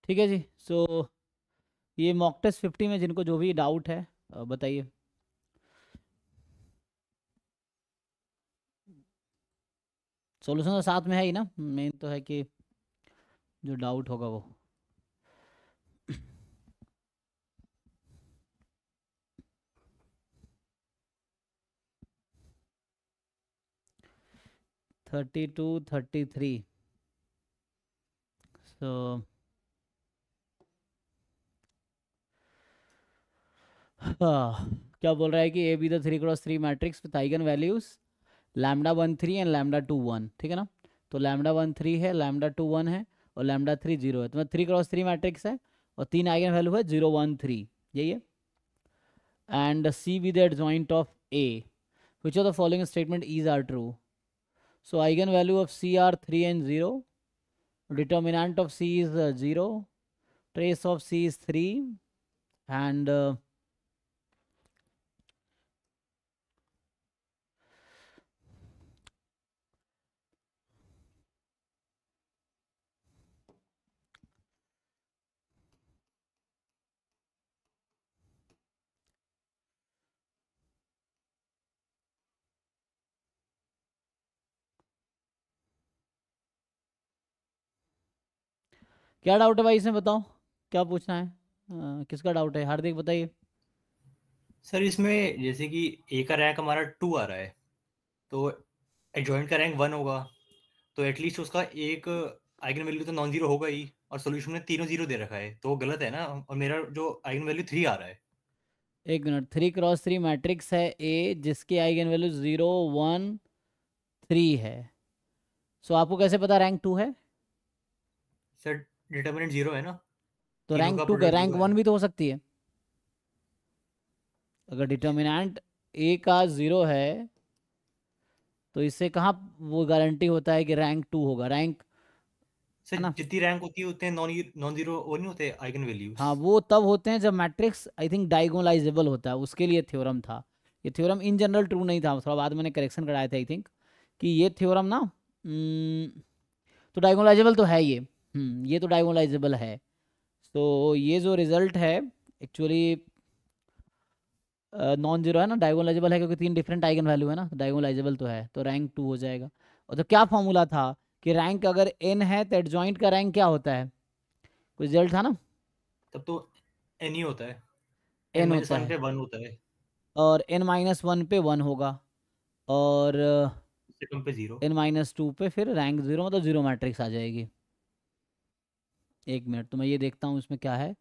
ठीक है जी। सो ये मॉक टेस्ट 50 में जिनको जो भी डाउट है बताइए। सॉल्यूशन तो साथ में है ही ना, मेन तो है कि जो डाउट होगा वो। Thirty two 33। सो क्या बोल रहा है कि A B the 3x3 matrix with eigenvalues λ1 3 and λ2 1, ठीक है ना। तो λ1 3 है, λ2 1 है और λ3 0 है। तो मतलब 3x3 मैट्रिक्स है और 3 आइगन वैल्यू है 0 1 3, यही है। And C with adjoint of A, which of the following statement is are true. So eigenvalue of C are 3 and 0, determinant of C is 0, trace of C is 3 and क्या doubt है भाई इसमें बताओ, क्या पूछना है। किसका doubt है, हार्दिक बताइए। सर इसमें जैसे कि ए का रैंक हमारा 2 आ रहा है, तो एडजॉइंट का रैंक 1 होगा, तो एटलीस्ट उसका एक आइगन वैल्यू तो नॉन जीरो होगा ही, और सोल्यूशन में तीनों जीरो दे रखा है, तो वो गलत है ना। और मेरा जो आइगन वैल्यू 3 आ रहा है। एक मिनट, 3x3 मैट्रिक्स है ए जिसकी आइगन वैल्यू 0 1 3 है। सो आपको कैसे पता रैंक 2 है। सर डिटर्मिनेंट जीरो है ना, तो तीनों रैंक का 2 का प्रोडक्ट रैंक जीरो है। 1 भी तो हो सकती है। अगर डिटर्मिनेंट ए का 0 है तो इससे कहाँ वो गारंटी होता है कि रैंक 2 होगा, रैंक, सर है ना। जितनी रैंक होती है उतने नॉन नॉन जीरो वो नहीं होते आइगन वैल्यूज। हाँ वो तब होते हैं जब मैट्रिक्स आई थिंक डायगोनलाइजेबल होता है, उसके लिए थ्योरम था। ये थ्योरम इन जनरल ट्रू नहीं था, थोड़ा बाद मैंने करेक्शन कराया था आई थिंक, कि ये थ्योरम ना तो डायगोनलाइजेबल तो है ये। ये तो डायगोनलाइजेबल है। तो ये जो रिजल्ट है एक्चुअली नॉन जीरो है ना, डायगोनलाइजेबल है क्योंकि 3 डिफरेंट आइगन वैल्यू है ना, तो डायगोनलाइजेबल तो है, तो रैंक 2 हो जाएगा। और तो क्या फॉर्मूला था कि रैंक अगर n है तो एडजॉइंट का रैंक क्या होता है, कुछ रिजल्ट था ना। तब तो एन ही होता है, एन n माइनस होता वन है पे वन होता है, और n-1 पे 1 होगा और उससे कम पे जीरो। n-2 पे फिर रैंक 0, मतलब 0 मैट्रिक्स आ जाएगी। एक मिनट तो मैं ये देखता हूँ इसमें क्या है।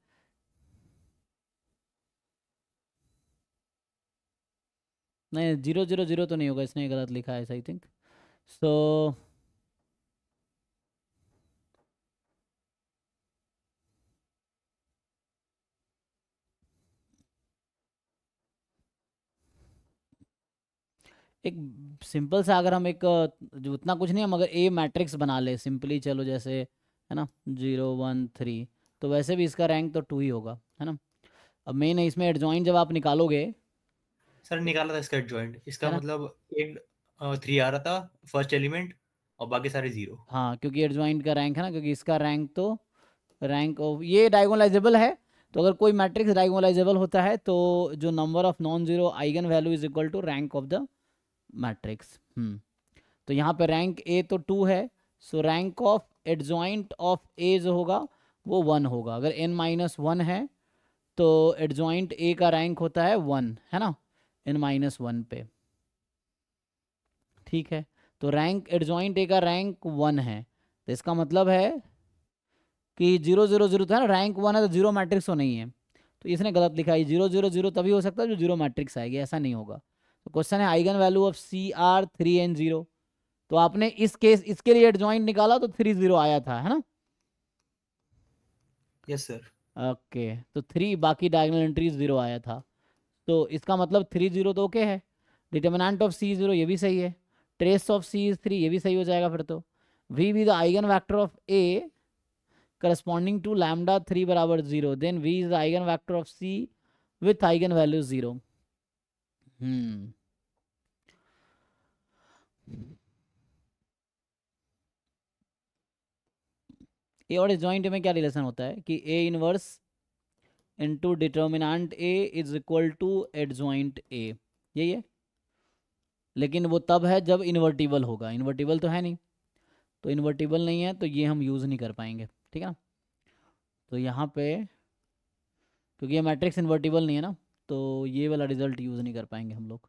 नहीं 0 0 0 तो नहीं होगा, इसने गलत लिखा है आई थिंक। सो एक सिंपल सा अगर हम एक जो उतना कुछ नहीं, हम अगर ए मैट्रिक्स बना ले सिंपली, चलो जैसे है ना 0 1 3, तो वैसे भी इसका रैंक तो 2 ही होगा, है ना। अब मेन है इसमें एडजॉइंट जब आप निकालोगे, सर निकाला था इसका जॉइंट, है इसका ना। मतलब एक 3 आ रहा था फर्स्ट एलिमेंट, और बाकी सारे जीरो। हाँ क्योंकि एडजॉइंट का रैंक है ना, क्योंकि इसका रैंक तो रैंक ऑफ ये डायगोनलाइजेबल है। तो अगर कोई मैट्रिक्स डायगोनलाइजेबल होता है तो जो number of non zero eigenvalue is equal to rank of the matrix. तो यहाँ पे रैंक ए तो 2 है, so rank of adjoint of A जो होगा वो 1 होगा। अगर n-1 है तो एडजॉइंट ए का रैंक होता है 1, है ना, n-1 पे। ठीक है, तो रैंक एडजॉइंट ए का रैंक 1 है, तो इसका मतलब है कि 0 0 0 था ना, रैंक 1 है तो 0 मैट्रिक्स तो नहीं है। तो इसने गलत लिखा है, 0 0 0 तभी हो सकता है जो 0 मैट्रिक्स आएगी, ऐसा नहीं होगा। तो क्वेश्चन है eigenvalue of C are 3 and 0। तो आपने इस केस इसके लिए एडजॉइंट निकाला तो 3 0 आया था, है ना। Yes sir. ओके, तो 3 बाकी डायगोनल एंट्रीज 0 आया था। तो इसका मतलब 3 0 तो ओके है। डिटर्मिनेंट ऑफ सी 0 ये भी सही है। ट्रेस ऑफ सी इज 3 ये भी सही हो जाएगा फिर तो। V be the eigenvector of A corresponding to lambda 3 बराबर 0, then V is the eigenvector of C with eigenvalue 0। Hmm A और एडजॉइंट में क्या रिलेशन होता है कि A inverse into determinant A is equal to adjoint A, यही है। लेकिन वो तब है जब इन्वर्टिबल होगा, इन्वर्टिबल तो है नहीं, तो इन्वर्टिबल नहीं है तो ये हम यूज़ नहीं कर पाएंगे, ठीक है ना। तो यहाँ पे क्योंकि ये मैट्रिक्स इन्वर्टिबल नहीं है ना, तो ये वाला रिजल्ट यूज़ नहीं कर पाएंगे हम लोग।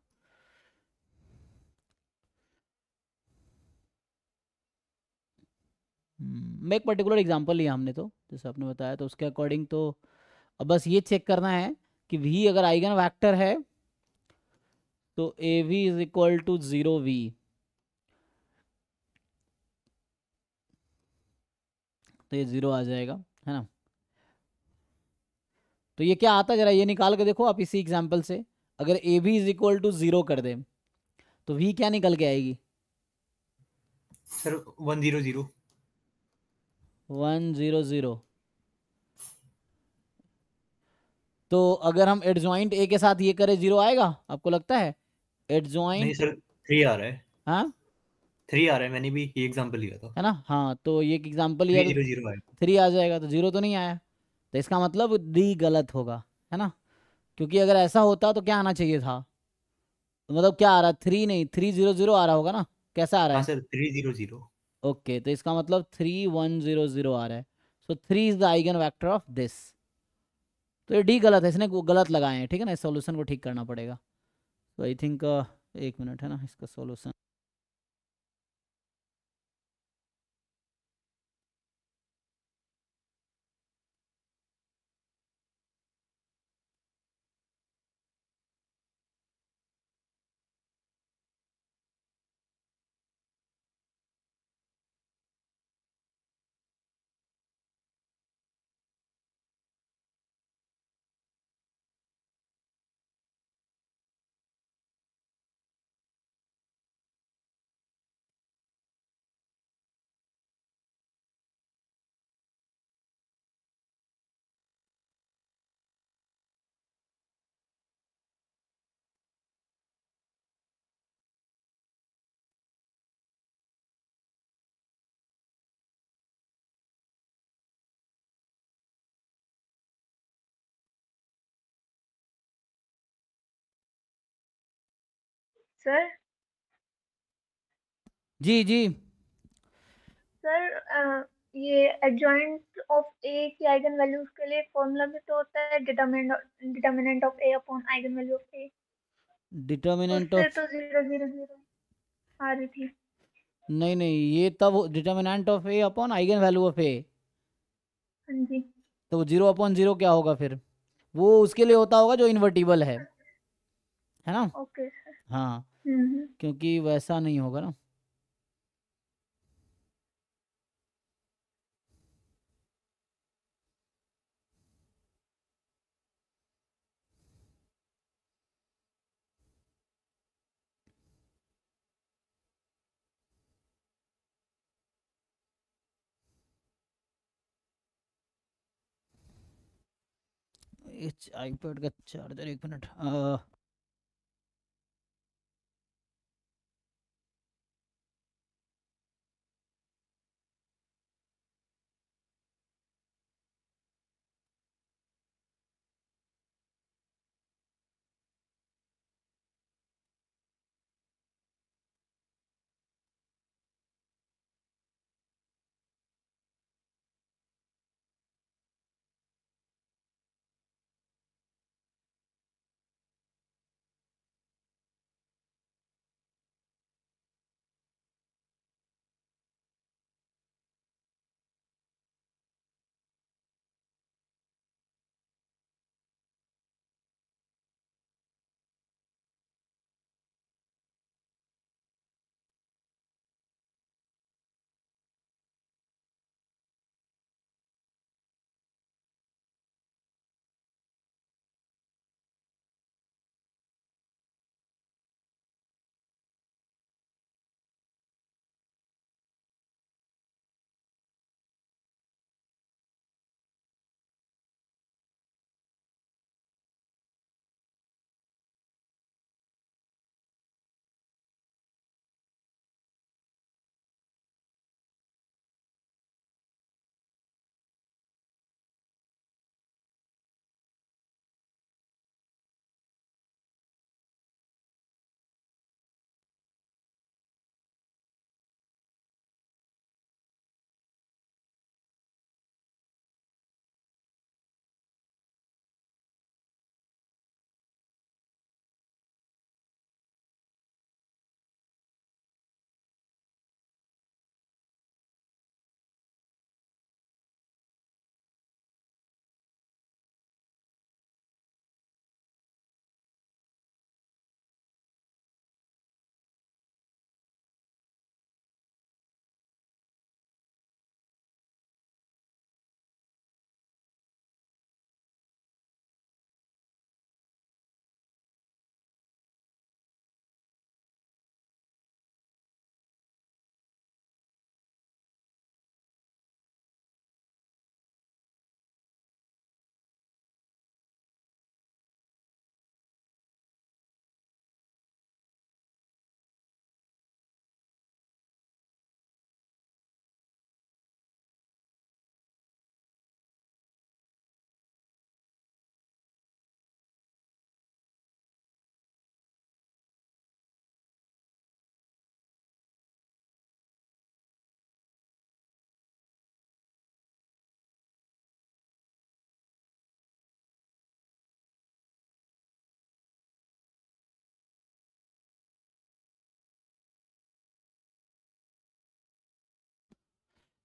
मैं एक पर्टिकुलर एग्जांपल लिया हमने, तो जैसे आपने बताया तो उसके अकॉर्डिंग तो अब बस ये चेक करना है कि वी अगर आइगन वेक्टर है तो A V is equal to 0 v, तो ये 0 आ जाएगा, है ना। तो ये क्या आता है जरा ये निकाल के देखो आप इसी एग्जाम्पल से। अगर A V is equal to 0 कर दे तो वी क्या निकल के आएगी? सर 100। 100। तो अगर हम एडजॉइंट ए के साथ ये करें 0 आएगा आपको लगता है? नहीं एडजॉइंट, सर, 3 आ रहा है। हाँ 3 आ रहा है, मैंने भी ये एग्जांपल लिया था। है ना, हाँ तो ये एक एग्जाम्पल लिया तो 300 आया। 3 आ जाएगा, तो 0 तो नहीं आया। तो इसका मतलब डी गलत होगा, है ना। क्योंकि अगर ऐसा होता तो क्या आना चाहिए था, तो मतलब क्या आ रहा है, 3 नहीं 300 आ रहा होगा ना, कैसा आ रहा हाँ है? सर, 300। ओके, तो इसका मतलब 3100 आ रहा है। सो 3 is the eigen vector of this. तो ये डी गलत है, इसने गलत लगाए हैं, ठीक है ना, इस सॉल्यूशन को ठीक करना पड़ेगा। तो आई थिंक एक मिनट है ना, इसका सॉल्यूशन। सर जी जी। सर ये एडजॉइंट ऑफ ए की आइगन वैल्यूज के लिए फॉर्मूला भी तो होता है determinant of A upon eigenvalue of A. Determinant उससे ऑफ, तो 0 0 0 आ रही थी। नहीं नहीं ये तब determinant of A upon eigenvalue of A, हाँ जी। तो वो 0/0 क्या होगा फिर? वो उसके लिए होता होगा जो इन्वर्टिबल है ना। Okay sir. हाँ, हम्म। क्योंकि वैसा नहीं होगा ना। इस आईपैड का चार्जर, एक मिनट।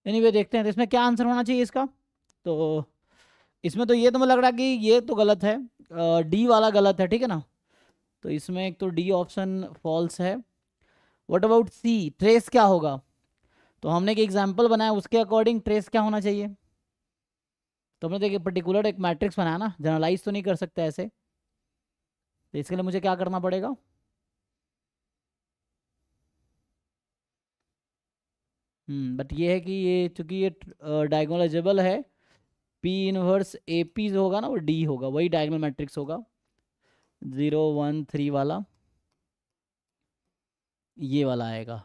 एनीवे देखते हैं तो इसमें क्या आंसर होना चाहिए इसका। तो इसमें तो ये तो मुझे लग रहा है कि ये तो गलत है, डी वाला गलत है, ठीक है ना। तो इसमें एक तो डी ऑप्शन फॉल्स है। व्हाट अबाउट सी, ट्रेस क्या होगा। तो हमने एक एग्जाम्पल बनाया, उसके अकॉर्डिंग ट्रेस क्या होना चाहिए। तो हमने देखिए पर्टिकुलर एक मैट्रिक्स बनाया ना, जनरलाइज तो नहीं कर सकते ऐसे। तो इसके लिए मुझे क्या करना पड़ेगा। बट ये है कि ये चूंकि ये डायगोनलाइजेबल है, पी इनवर्स ए पी जो होगा ना वो डी होगा, वही डायगोनल मैट्रिक्स होगा 0 1 3 वाला, ये वाला आएगा।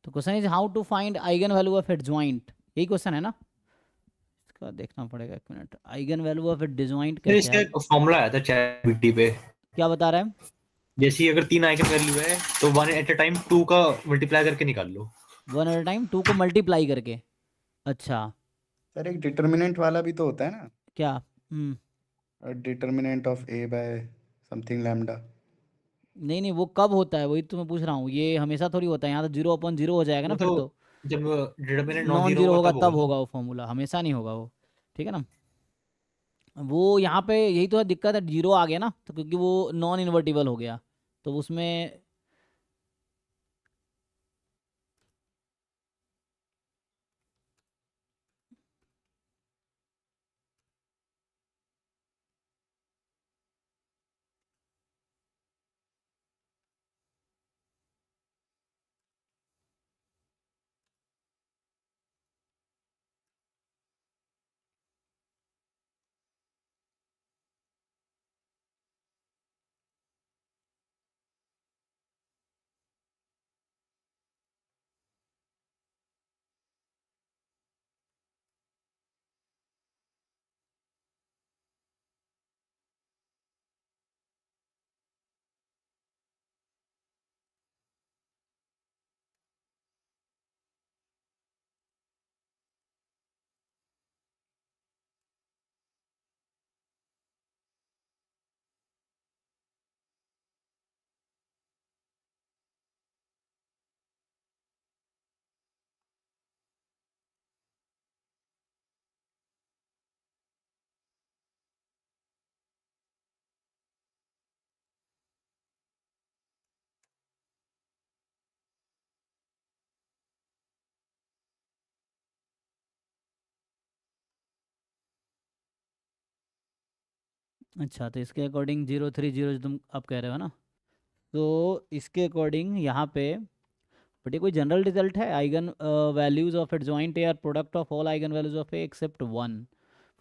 तो question is how to find eigenvalue of adjoint, यही क्वेश्चन है ना। इसका देखना पड़ेगा, एक minute. Eigenvalue of adjoint फिर कैसे इसका आएगा, एक फॉर्मूला आया था चैट पे। क्या बता रहा है। जैसे अगर 3 आइगन वैल्यू है तो वन एट अ टाइम 2 का मल्टीप्लाई करके निकाल लो। 1 एट टाइम 2 को मल्टीप्लाई करके। अच्छा। सर एक डिटर्मिनेंट वाला भी तो होता है ना, क्या। Determinant of A by something lambda. नहीं नहीं, वो कब होता है वही तो मैं पूछ रहा हूँ, ये हमेशा थोड़ी होता है। यहाँ तो 0/0 हो जाएगा ना वो फिर तो तो। जब determinant non non zero zero होगा होगा तब तब होगा होगा ना। वो फॉर्मूला, हमेशा नहीं होगा वो, ठीक है ना। वो यहाँ पे यही तो है दिक्कत है, जीरो आ गया ना तो, क्योंकि वो नॉन इन्वर्टिबल हो गया तो उसमें। अच्छा, तो इसके अकॉर्डिंग 0 3 0 जो तुम आप कह रहे हो ना, तो इसके अकॉर्डिंग यहाँ पे बट ये कोई जनरल रिजल्ट है। Eigenvalues of adjoint A are product of all eigenvalues of A except 1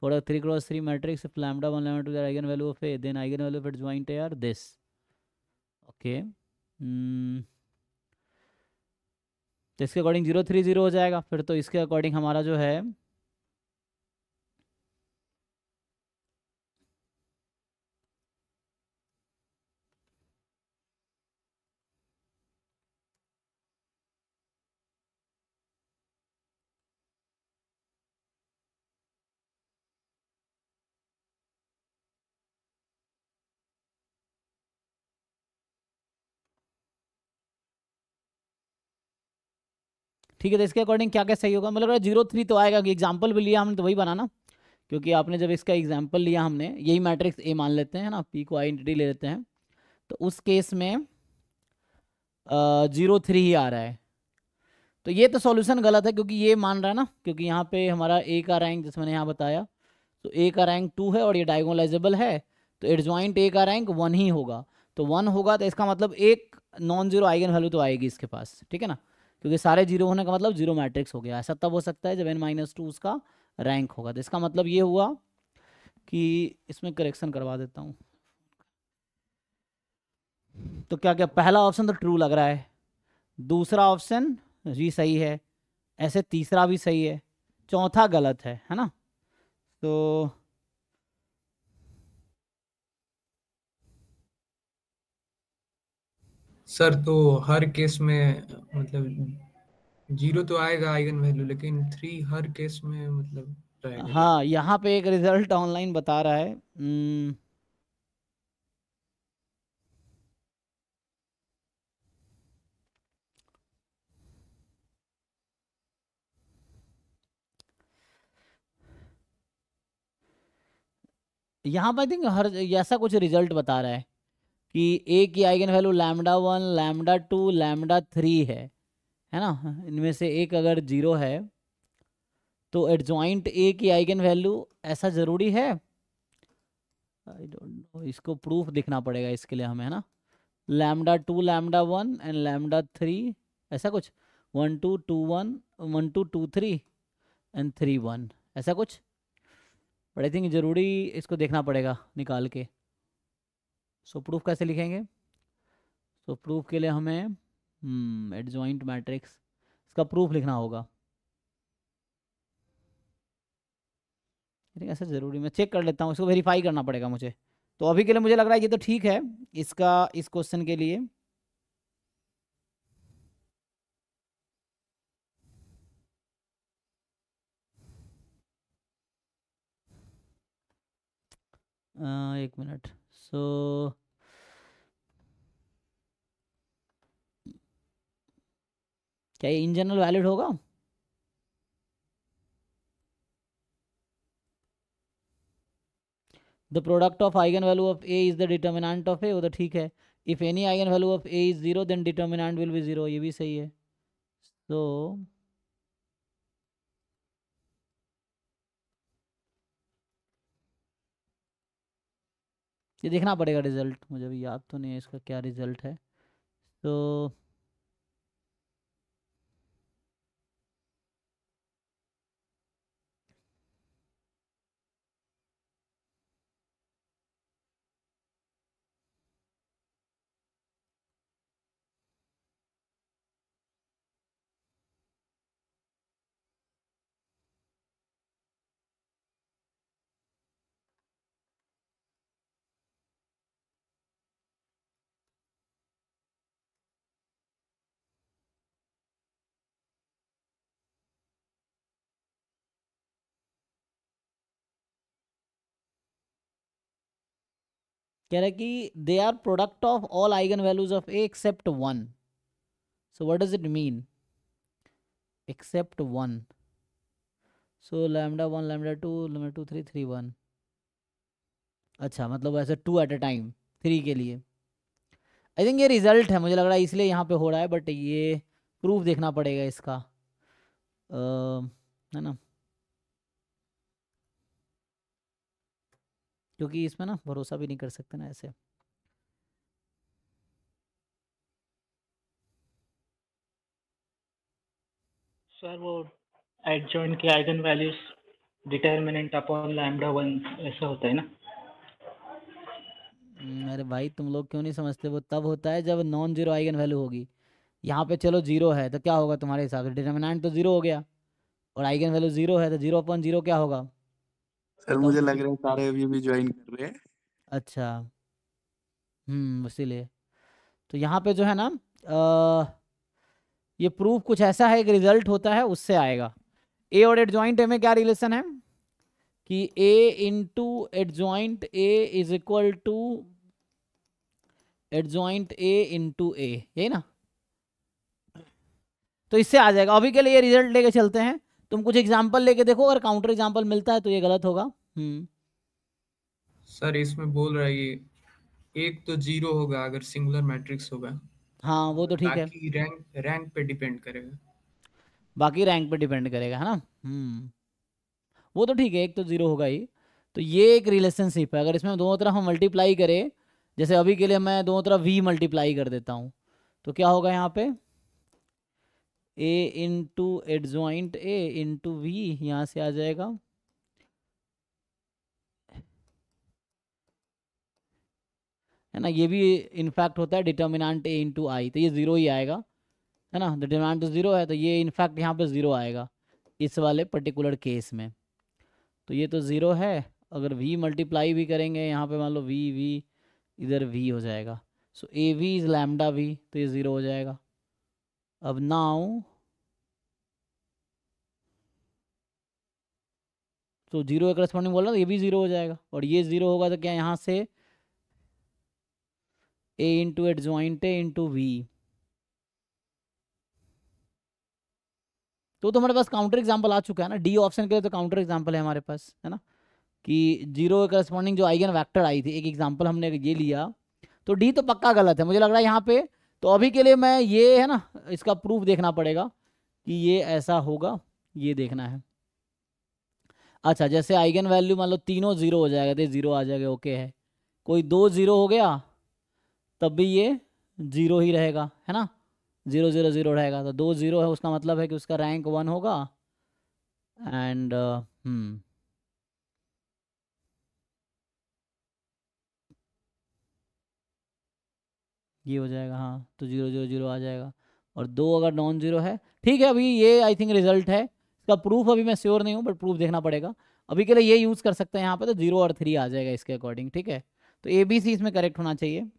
for a 3x3 matrix if lambda 1 lambda 2 eigenvalue of A then eigenvalue of adjoint A are this. Okay, तो इसके according 0 3 0 हो जाएगा फिर तो। इसके according हमारा जो है ठीक है। तो इसके अकॉर्डिंग क्या क्या सही होगा, मतलब अगर 0 3 तो आएगा कि एग्जाम्पल भी लिया हमने तो वही बना ना, क्योंकि आपने जब इसका एग्जाम्पल लिया हमने यही मैट्रिक्स ए मान लेते हैं ना, पी को आइडेंटिटी ले लेते हैं, तो उस केस में 0 3 ही आ रहा है। तो ये तो सॉल्यूशन गलत है क्योंकि ये मान रहा है ना, क्योंकि यहाँ पे हमारा ए का रैंक जैसे मैंने यहाँ बताया, तो ए का रैंक 2 है और ये डायगोनलाइजेबल है, तो एडजॉइंट ए का रैंक 1 ही होगा। तो 1 होगा तो इसका मतलब एक नॉन जीरो आइगन वैल्यू तो आएगी इसके पास, ठीक है ना, क्योंकि सारे जीरो होने का मतलब जीरो मैट्रिक्स हो गया। ऐसा तब हो सकता है जब n-2 उसका रैंक होगा। तो इसका मतलब ये हुआ कि इसमें करेक्शन करवा देता हूँ। तो क्या क्या, पहला ऑप्शन तो ट्रू लग रहा है, दूसरा ऑप्शन जी सही है, ऐसे तीसरा भी सही है, चौथा गलत है ना। तो सर तो हर केस में मतलब 0 तो आएगा आइगन वैल्यू, लेकिन 3 हर केस में मतलब रहेगा। हाँ, यहाँ पे एक रिजल्ट ऑनलाइन बता रहा है। यहाँ पर आई थिंक हर ऐसा कुछ रिजल्ट बता रहा है कि ए की eigen value lambda 1, lambda 2, lambda 3 है ना। इनमें से एक अगर 0 है तो एडजॉइंट ए की आइगन वैल्यू, ऐसा ज़रूरी है? आई डोंट नो, इसको प्रूफ दिखना पड़ेगा इसके लिए हमें, है ना। लैम्डा 2, लैम्डा 1 एंड लैम्डा 3, ऐसा कुछ 1 2 2 1 1 2 2 3 एंड 3 1, ऐसा कुछ। बट आई थिंक ज़रूरी इसको देखना पड़ेगा निकाल के। सो प्रूफ कैसे लिखेंगे? सो प्रूफ के लिए हमें एडजॉइंट मैट्रिक्स, इसका प्रूफ लिखना होगा। ऐसा ज़रूरी, मैं चेक कर लेता हूँ, इसको वेरीफाई करना पड़ेगा मुझे। तो अभी के लिए मुझे लग रहा है ये तो ठीक है इसका, इस क्वेश्चन के लिए। एक मिनट। सो क्या ये इन जनरल वैलिड होगा? The product of eigenvalue of A is the determinant of A, वो तो ठीक है। If any eigenvalue of A is 0 then determinant will be 0, ये भी सही है। तो ये देखना पड़ेगा रिजल्ट, मुझे अभी याद तो नहीं है इसका क्या रिजल्ट है। तो कह रहा है कि they are product of all eigenvalues of A except 1। So what does it mean except 1? So lambda 1, lambda 2, lambda 2 3 3 1। अच्छा, मतलब ऐसे 2 एट अ टाइम 3 के लिए। आई थिंक ये रिजल्ट है, मुझे लग रहा है इसलिए यहाँ पे हो रहा है, बट ये प्रूफ देखना पड़ेगा इसका, है ना, क्योंकि इसमें ना भरोसा भी नहीं कर सकते ना ऐसे। सर वो एडजॉइंट के eigen values determinant upon lambda 1 ऐसा होता है ना? अरे भाई तुम लोग क्यों नहीं समझते, वो तब होता है जब नॉन जीरो आइगन वैल्यू होगी। यहाँ पे चलो 0 है तो क्या होगा तुम्हारे हिसाब से? डिटर्मिनेंट तो 0 हो गया, और आइगन वैल्यू 0 है तो 0/0 क्या होगा? सर बताओ। मुझे लग रहा है सारे अभी भी ज्वाइन कर रहे हैं। अच्छा, इसीलिए तो यहाँ पे जो है ना, अ, ये प्रूफ कुछ ऐसा है, एक रिजल्ट होता है उससे आएगा। ए और एडजॉइंट ए में क्या रिलेशन है कि A into adjoint A is equal to adjoint A into A, यही ना। तो इससे आ जाएगा। अभी के लिए ये रिजल्ट लेके चलते हैं, तुम कुछ एग्जांपल लेके देखो, अगर काउंटर एग्जांपल मिलता है तो ये गलत होगा। सर इसमें बोल रहा है ये एक तो 0 होगा अगर सिंगुलर मैट्रिक्स होगा, हाँ वो तो ठीक है, बाकी रैंक पे डिपेंड करेगा। बाकी रैंक पे डिपेंड करेगा, है ना। वो तो ठीक है, एक तो 0 होगा ही। तो ये एक रिलेशनशिप है, अगर इसमें दोनों तरफ हम मल्टीप्लाई करें, जैसे अभी के लिए मैं दोनों तरफ v मल्टीप्लाई कर देता हूँ, तो क्या होगा यहाँ पे a into adjoint a into V, यहाँ से आ जाएगा है ना। ये भी इनफैक्ट होता है डिटर्मिनेंट a इंटू आई, तो ये 0 ही आएगा, है ना। डिटर्मिनेंट तो 0 है, तो ये इनफैक्ट यहाँ पे 0 आएगा इस वाले पर्टिकुलर केस में। तो ये तो 0 है, अगर v मल्टीप्लाई भी करेंगे यहाँ पे, मान लो v इधर v हो जाएगा, so A V is lambda V, तो ये 0 हो जाएगा। अब नाउ तो 0 के करस्पॉन्डिंग बोल रहा, तो ये भी 0 हो जाएगा, और ये 0 होगा तो क्या यहाँ से a into adjoint A into V. तो हमारे पास काउंटर एग्जाम्पल आ चुका है ना, डी ऑप्शन के लिए तो काउंटर एग्जाम्पल है हमारे पास, है ना, कि 0 के करस्पॉन्डिंग जो आइगन वेक्टर आई थी, एक एग्जाम्पल हमने ये लिया, तो डी तो पक्का गलत है मुझे लग रहा है यहाँ पे। तो अभी के लिए मैं ये है ना, इसका प्रूफ देखना पड़ेगा कि ये ऐसा होगा, ये देखना है। अच्छा, जैसे आइगन वैल्यू मान लो तीनों 0 हो जाएगा तो 0 आ जाएगा, ओके है। कोई 2 0 हो गया तब भी ये 0 ही रहेगा, है ना, 0 0 0 रहेगा। तो 2 0 है, उसका मतलब है कि उसका रैंक 1 होगा। एंड ये हो जाएगा, हाँ, तो 0 0 0 आ जाएगा, और 2 अगर नॉन जीरो है, ठीक है। अभी ये आई थिंक रिजल्ट है, इसका प्रूफ अभी मैं श्योर नहीं हूँ, बट प्रूफ देखना पड़ेगा। अभी के लिए ये यूज़ कर सकते हैं यहाँ पे, तो 0 और 3 आ जाएगा इसके अकॉर्डिंग, ठीक है। तो ए बी सी इसमें करेक्ट होना चाहिए।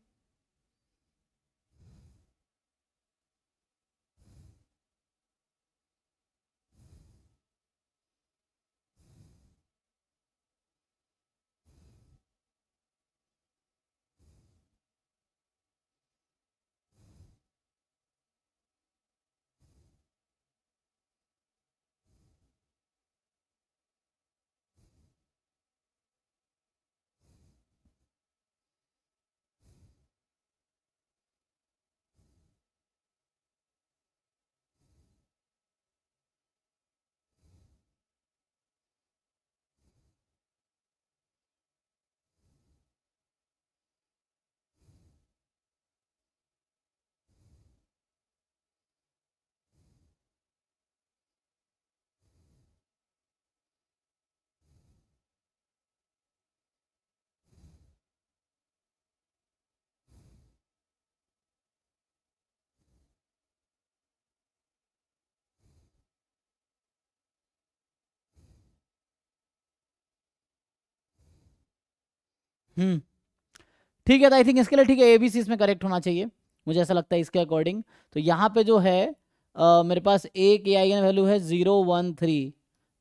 ठीक है, तो आई थिंक इसके लिए ठीक है, एबीसी इसमें करेक्ट होना चाहिए, मुझे ऐसा लगता है इसके अकॉर्डिंग। तो यहाँ पे जो है मेरे पास ए की आइगन वैल्यू है 0 1 3,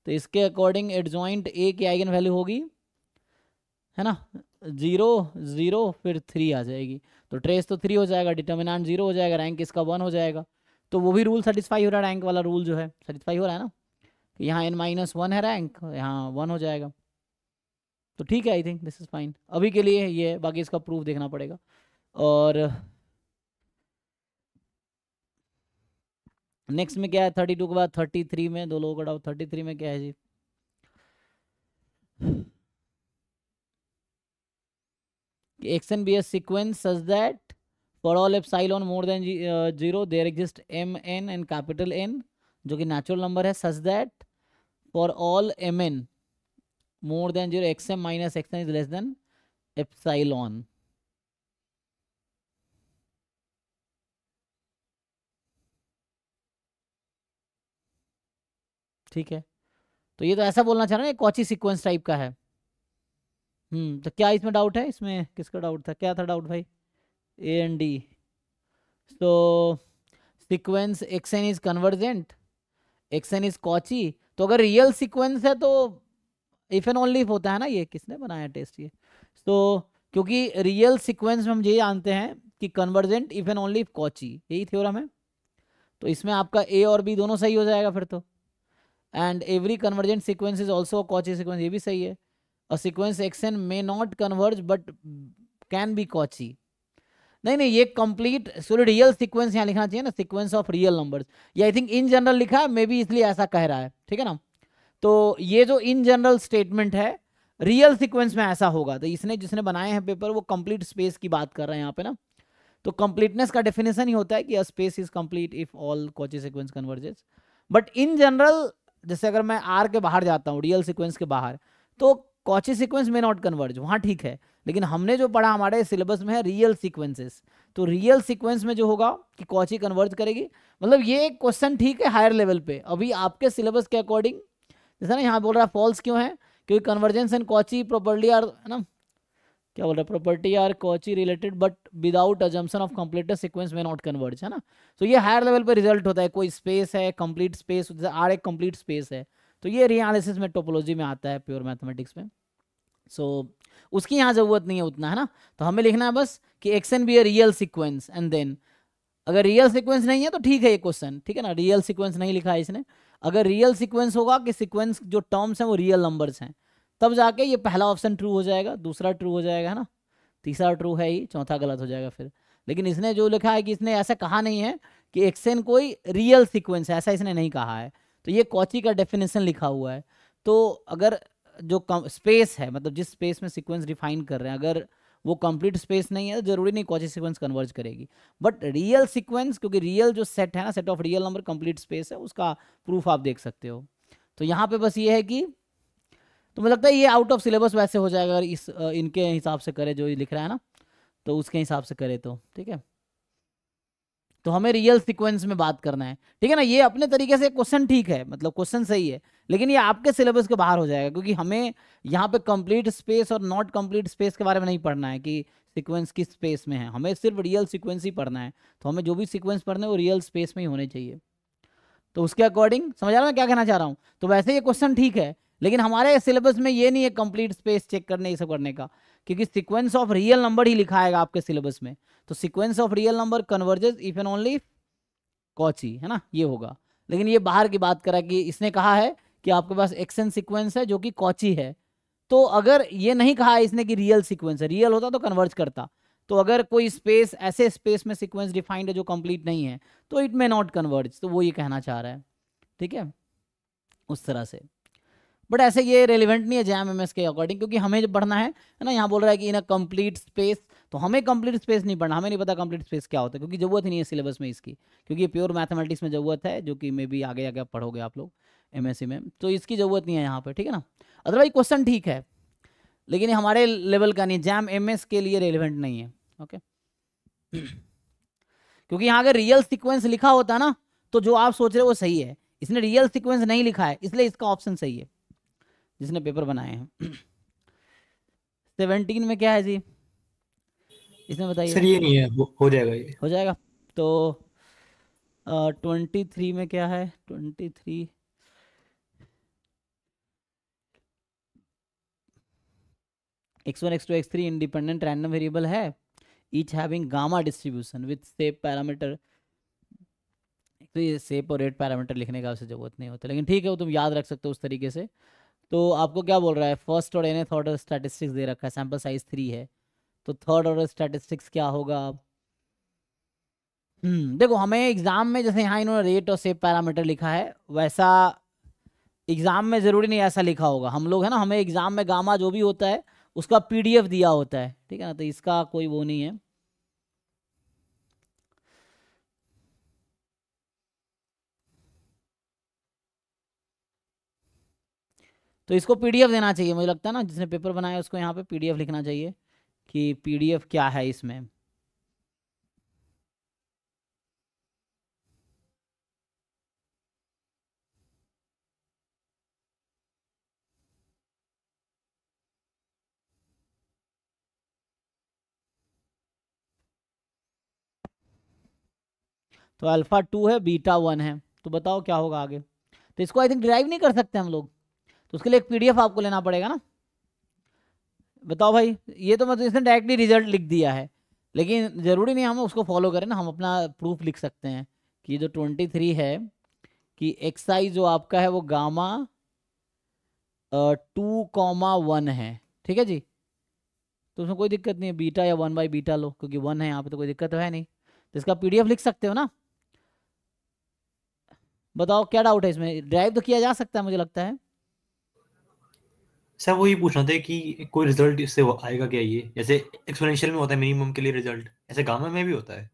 तो इसके अकॉर्डिंग एडजॉइंट ए की आइगन वैल्यू होगी, है ना, 0 0 फिर 3 आ जाएगी, तो ट्रेस तो 3 हो जाएगा, डिटर्मिनेंट 0 हो जाएगा, रैंक इसका 1 हो जाएगा। तो वो भी रूल सेटिस्फाई हो रहा है, रैंक वाला रूल जो है सेटिस्फाई हो रहा है ना, कि यहाँ n-1 है रैंक, यहाँ 1 हो जाएगा। तो ठीक है, I think this is fine अभी के लिए ये, बाकी इसका प्रूफ देखना पड़ेगा। और नेक्स्ट में क्या है, 32 के बाद 33 में, दो लोगों का डाउट, 33 में क्या है जी, X N be S sequence such that for all epsilon more than 0 there exist M N and capital N, जो कि नेचुरल नंबर है, such that for all M N more than 0 X M minus X N is less than epsilon. ठीक है, तो ये तो ऐसा बोलना चाह रहे हैं, कॉची सीक्वेंस टाइप का है। तो क्या इसमें डाउट है, इसमें किसका डाउट था, क्या था डाउट भाई, ए एंड डी। तो sequence X N is convergent, X N is Cauchy, तो अगर रियल सीक्वेंस है तो इफ एंड ओनली होता है ना, ये किसने बनाया टेस्ट ये, तो क्योंकि रियल सीक्वेंस में हम ये जानते हैं कि convergent if and only Cauchy, यही थ्योरम है। तो इसमें आपका ए और बी दोनों सही हो जाएगा फिर तो, and every convergent sequence is also Cauchy sequence, ये भी सही है। A sequence X N may not converge but can be Cauchy, नहीं ये कंप्लीट सॉरी रियल सीक्वेंस यहाँ लिखना चाहिए ना, सीक्वेंस ऑफ रियल नंबर्स, ये आई थिंक इन जनरल लिखा है, मे बी इसलिए ऐसा कह रहा है, ठीक है ना। तो ये जो इन जनरल स्टेटमेंट है, रियल सीक्वेंस में ऐसा होगा, तो इसने जिसने बनाए हैं पेपर वो कंप्लीट स्पेस की बात कर रहे हैं यहाँ पे ना। तो कंप्लीटनेस का डेफिनेशन ही होता है कि a space is complete if all Cauchy sequence converges, but in general जैसे अगर मैं आर के बाहर जाता हूँ, रियल सीक्वेंस के बाहर, तो कॉची सीक्वेंस में नॉट कन्वर्ज, वहाँ ठीक है, लेकिन हमने जो पढ़ा हमारे सिलेबस में है रियल सीक्वेंसेस, तो रियल सीक्वेंस में जो होगा कि कॉची कन्वर्ज करेगी, मतलब ये क्वेश्चन ठीक है हायर लेवल पे, अभी आपके सिलेबस के अकॉर्डिंग जैसा ना यहाँ बोल रहा है फॉल्स क्यों है, क्योंकि convergence and Cauchy properly are ना क्या बोल रहा है, property are Cauchy related but without assumption of complete sequence में नॉट कन्वर्ज, है ना। तो ये हायर लेवल पे रिजल्ट होता है, कोई स्पेस है कंप्लीट स्पेस, आर एक कंप्लीट स्पेस है, तो ये रीएनालिसिस में टोपोलॉजी में आता है प्योर मैथमेटिक्स में। सो उसकी यहाँ ज़रूरत नहीं है उतना, है ना। तो हमें लिखना है बस कि x N be a real sequence and then, अगर रियल सीक्वेंस नहीं है तो ठीक है ये क्वेश्चन, ठीक है ना, रियल सीक्वेंस नहीं लिखा है इसने। अगर रियल सीक्वेंस होगा कि सीक्वेंस जो टर्म्स हैं वो रियल नंबर्स हैं, तब जाके ये पहला ऑप्शन ट्रू हो जाएगा, दूसरा ट्रू हो जाएगा, है ना, तीसरा ट्रू है ही, चौथा गलत हो जाएगा फिर। लेकिन इसने जो लिखा है कि इसने ऐसा कहा नहीं है कि एक्सएन कोई रियल सीक्वेंस है, ऐसा इसने नहीं कहा है। तो ये कॉची का डेफिनेशन लिखा हुआ है। तो अगर जो स्पेस है, मतलब जिस स्पेस में सीक्वेंस डिफाइन कर रहे हैं, अगर वो कंप्लीट स्पेस नहीं है तो जरूरी नहीं कॉची सीक्वेंस कन्वर्ज करेगी। बट रियल सीक्वेंस, क्योंकि रियल जो सेट है ना, set of real number complete space है, उसका प्रूफ आप देख सकते हो। तो यहाँ पे बस ये है कि, तो मुझे लगता है ये आउट ऑफ सिलेबस वैसे हो जाएगा अगर इस इनके हिसाब से करे जो ये लिख रहा है ना, तो उसके हिसाब से करे तो ठीक है। तो हमें रियल सीक्वेंस में बात करना है, ठीक है ना। ये अपने तरीके से क्वेश्चन ठीक है, मतलब क्वेश्चन सही है, लेकिन ये आपके सिलेबस के बाहर हो जाएगा, क्योंकि हमें यहाँ पे कंप्लीट स्पेस और नॉट कंप्लीट स्पेस के बारे में नहीं पढ़ना है कि सीक्वेंस किस स्पेस में है, हमें सिर्फ रियल सीक्वेंस ही पढ़ना है। तो हमें जो भी सीक्वेंस पढ़ना है वो रियल स्पेस में ही होने चाहिए। तो उसके अकॉर्डिंग समझ आ रहा है मैं क्या कहना चाह रहा हूँ। तो वैसे ये क्वेश्चन ठीक है, लेकिन हमारे सिलेबस में ये नहीं है कंप्लीट स्पेस चेक करने, ये सब करने का, क्योंकि सीक्वेंस ऑफ रियल नंबर ही लिखा आएगा आपके सिलेबस में। तो sequence of real number converges if and only Cauchy, है ना, ये होगा। लेकिन ये बाहर की बात करा कि इसने कहा है कि आपके पास एक्सन सीक्वेंस है जो कि कॉची है। तो अगर ये नहीं कहा है इसने कि रियल सीक्वेंस है, रियल होता तो कन्वर्ज करता। तो अगर कोई स्पेस, ऐसे स्पेस में सीक्वेंस डिफाइंड है जो कंप्लीट नहीं है, तो इट मे नॉट कन्वर्ज, तो वो ये कहना चाह रहा है, ठीक है, उस तरह से। बट ऐसे ये रेलिवेंट नहीं है जैम एमएस के अकॉर्डिंग, क्योंकि हमें जो पढ़ना है ना, यहाँ बोल रहा है कि इन अ कंप्लीट स्पेस, तो हमें कंप्लीट स्पेस नहीं पढ़ना, हमें नहीं पता कंप्लीट स्पेस क्या होता है, क्योंकि जरूरत ही नहीं है सिलेबस में इसकी, क्योंकि ये प्योर मैथमेटिक्स में जरूरत है, जो कि मे बी आगे आगे पढ़ोगे आप लोग एमएससी में, तो इसकी जरूरत नहीं है यहाँ पे, ठीक है ना। अदरवाइज क्वेश्चन ठीक है, लेकिन ये हमारे लेवल का नहीं, जैम एमएस के लिए रेलिवेंट नहीं है, ओके। क्योंकि यहाँ अगर रियल सीक्वेंस लिखा होता ना, तो जो आप सोच रहे हो वो सही है, इसने रियल सीक्वेंस नहीं लिखा है, इसलिए इसका ऑप्शन सही है जिसने पेपर बनाए हैं। 17 में क्या है जी, इसमें बताइए। सर ये नहीं है, हो जाएगा ये, हो जाएगा। तो 23 में क्या है, 23 x1 x2 x3 independent random variable है, each having gamma distribution with shape parameter. तो ये शेप और रेट पैरामीटर लिखने का उसे जरूरत नहीं होता, लेकिन ठीक है वो तुम याद रख सकते हो उस तरीके से। तो आपको क्या बोल रहा है, फर्स्ट और nth ऑर्डर स्टैटिस्टिक्स दे रखा है, सैंपल साइज 3 है, तो थर्ड ऑर्डर स्टैटिस्टिक्स क्या होगा। देखो हमें एग्जाम में जैसे यहाँ इन्होंने रेट और शेप पैरामीटर लिखा है, वैसा एग्जाम में जरूरी नहीं ऐसा लिखा होगा। हम लोग है ना, हमें एग्जाम में गामा जो भी होता है उसका पीडीएफ दिया होता है, ठीक है ना, तो इसका कोई वो नहीं है। तो इसको पीडीएफ देना चाहिए, मुझे लगता है ना, जिसने पेपर बनाया उसको यहाँ पे पीडीएफ लिखना चाहिए कि पीडीएफ क्या है इसमें। तो अल्फा 2 है, बीटा 1 है, तो बताओ क्या होगा आगे। तो इसको आई थिंक डिराइव नहीं कर सकते हम लोग, तो उसके लिए एक पीडीएफ आपको लेना पड़ेगा ना। बताओ भाई, ये तो मतलब इसने डायरेक्टली रिजल्ट लिख दिया है, लेकिन ज़रूरी नहीं हम उसको फॉलो करें ना, हम अपना प्रूफ लिख सकते हैं कि जो 23 है कि एक्स जो आपका है वो गामा 2,1 है, ठीक है जी। तो उसमें कोई दिक्कत नहीं है, बीटा या 1/बीटा लो, क्योंकि 1 है यहाँ पे तो कोई दिक्कत तो है नहीं, तो इसका पीडीएफ लिख सकते हो ना। बताओ क्या डाउट है इसमें, ड्राइव तो किया जा सकता है मुझे लगता है। सर वो ये पूछना था कि कोई रिजल्ट इससे आएगा क्या, ये जैसे एक्सपोनेंशियल में होता है मिनिमम के लिए रिजल्ट, ऐसे गामा में भी होता है।